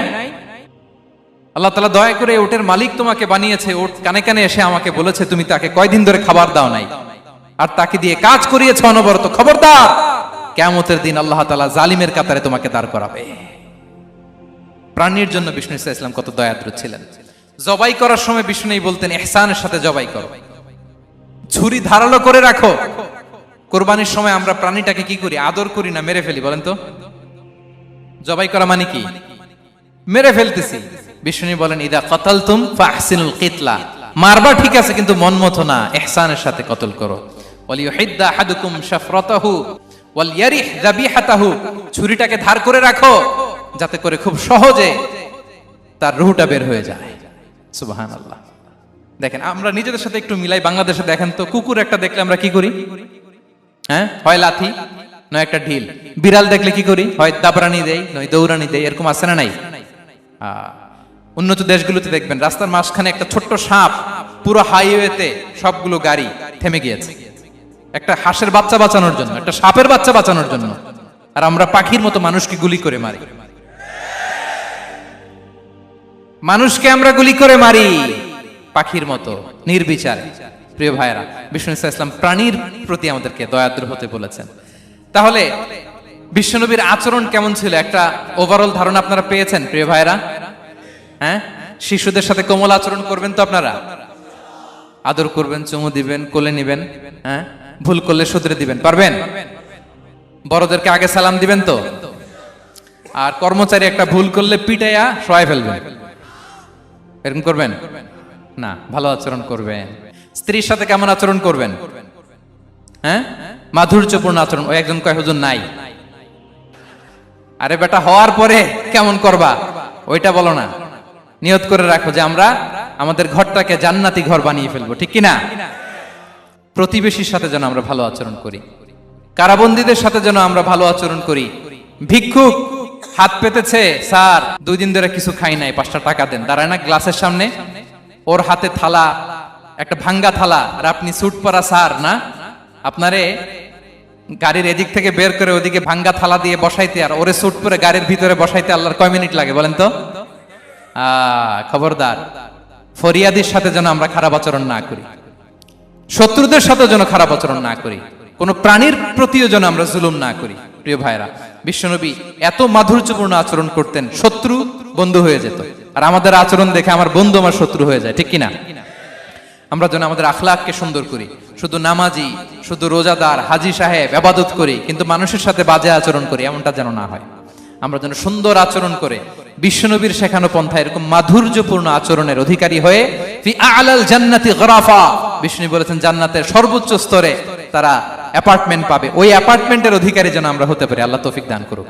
Speaker 1: আল্লাহ তাআলা দয়া করে উটের মালিক তোমাকে বানিয়েছে, উট কানে কানে এসে আমাকে বলেছে তুমি তাকে কয়দিন ধরে খাবার দাও নাই, আর তাকে দিয়ে কাজ করিয়েছে অনবরত। খবরদার, কিয়ামতের দিন আল্লাহ তাআলা জালিমের কাতারে তোমাকে দাঁড় করাবে। প্রাণীর জন্য বিষ্ণু ইসা ইসলাম কত দয়াদ্র ছিলেন। জবাই করার সময় বিষ্ণু বলতেন, ইহসানের সাথে জবাই করো, ছুরি ধারালো করে রাখো। কোরবানির সময় আমরা প্রাণীটাকে কি করি? আদর করি না, মেরে ফেলি। বলেন তো, জবাই করা মানে কি? মেরে ফেলতেছি। বিষ্ণু বলেন, ইদা কাতালতুম ফাহসিনুল কিতলা, মারবা ঠিক আছে কিন্তু মন মতো না, ইহসানের সাথে কতল করো। ওয়ালিয়ুহিদ্দা আহাদুকুম শাফরাতাহু ওয়ালইয়ারিহ যাবিহাতাহু, ছুরিটাকে ধার করে রাখো যাতে করে খুব সহজে তার রূহটা বের হয়ে যায়। সুবহানাল্লাহ। দেখেন, আমরা নিজেদের সাথে একটু মিলাই। বাংলাদেশে দেখেন তো, কুকুর একটা দেখলে আমরা কি করি? হ্যাঁ, হয় লাথি নয় একটা ঢিল। বিড়াল দেখলে কি করি? হয় দাবরানি দেই নয় দৌড়ানি দেই। এরকম আছে না নাই? উন্নত দেশগুলোতে দেখবেন রাস্তার মাঝখানে একটা ছোট্ট সাপ, পুরো হাইওয়েতে সবগুলো গাড়ি থেমে গিয়েছে একটা হাঁসের বাচ্চা বাঁচানোর জন্য, একটা সাপের বাচ্চা বাঁচানোর জন্য। আর আমরা পাখির মতো মানুষকে গুলি করে মারি। মানুষকে আমরা গুলি করে মারি পাখির মতো নির্বিচারে। প্রিয় ভাইরা, বিষ্ণু ইসলাম প্রাণীর প্রতি আমাদেরকে দয়াদ্র হতে বলেছেন। তাহলে বিশ্বনবীর আচরণ কেমন ছিল একটা ওভারঅল ধারণা আপনারা পেয়েছেন প্রিয় ভাইরা? হ্যাঁ, শিশুদের সাথে কোমল আচরণ করবেন তো আপনারা? আদর করবেন, চুমু দিবেন, কোলে নিবেন। হ্যাঁ, ভুল করলে শুধরে দিবেন, পারবেন? বড়দেরকে আগে সালাম দিবেন তো? আর কর্মচারী একটা ভুল করলে পিটাইয়া শোয়াই ফেলবেন, এরকম করবেন না? ভালো আচরণ করবেন। স্ত্রীর সাথে কেমন আচরণ করবেন? হ্যাঁ, মাধুর্যপূর্ণ আচরণ। ওই একজন কয়, হুজুর নাই। আরে বেটা, হওয়ার পরে কেমন করবা ওইটা বলো না। নিয়ত করে রাখো যে আমরা আমাদের ঘরটাকে জান্নাতি ঘর বানিয়ে ফেলবো, ঠিক কিনা? প্রতিবেশীর সাথে যেন আমরা ভালো আচরণ করি, কারাবন্দীদের সাথে যেন আমরা ভালো আচরণ করি। ভিক্ষুক হাত পেতেছে, স্যার 2 দিন ধরে কিছু খাই নাই, 5টা টাকা দেন। দাঁড়ায় না গ্লাসের সামনে, ওর হাতে থালা, একটা ভাঙ্গা থালা, আর আপনি স্যুট পরা স্যার না, আপনারে গাড়ির এদিক থেকে বের করে ওদিকে ভাঙ্গা থালা দিয়ে বসাইতে আর ওরে স্যুট পরে গাড়ির ভিতরে বসাইতে আল্লাহর কয় মিনিট লাগে বলেন তো? খবরদার, ফরিয়াদির সাথে যেন আমরা খারাপ আচরণ না করি, শত্রুদের সাথে যেন খারাপ আচরণ না করি, কোন প্রাণীর প্রতিও যেন আমরা জুলুম না করি। প্রিয় ভাইরা, বিশ্বনবী এত মাধুর্যপূর্ণ আচরণ করতেন, শত্রু বন্ধু হয়ে যেত। আর আমাদের আচরণ দেখে আমার বন্ধু আমার শত্রু হয়ে যায়, ঠিক কিনা? আমরা যেন আমাদের আখলাককে সুন্দর করি। শুধু নামাজি, শুধু রোজাদার, হাজি সাহেব ইবাদত করি কিন্তু মানুষের সাথে বাজে আচরণ করি, এমনটা যেন না হয়। আমরা যেন সুন্দর আচরণ করে বিশ্বনবীর শেখানো পন্থা এরকম মাধুর্যপূর্ণ আচরণের অধিকারী হয়ে ফি আ'লাল জান্নাতি গরাফা, বিষ্ণু বলেছেন জান্নাতের সর্বোচ্চ স্তরে তারা অ্যাপার্টমেন্ট পাবে। ওই অ্যাপার্টমেন্টের অধিকারী যেন আমরা হতে পারি। আল্লাহ তৌফিক দান করুক।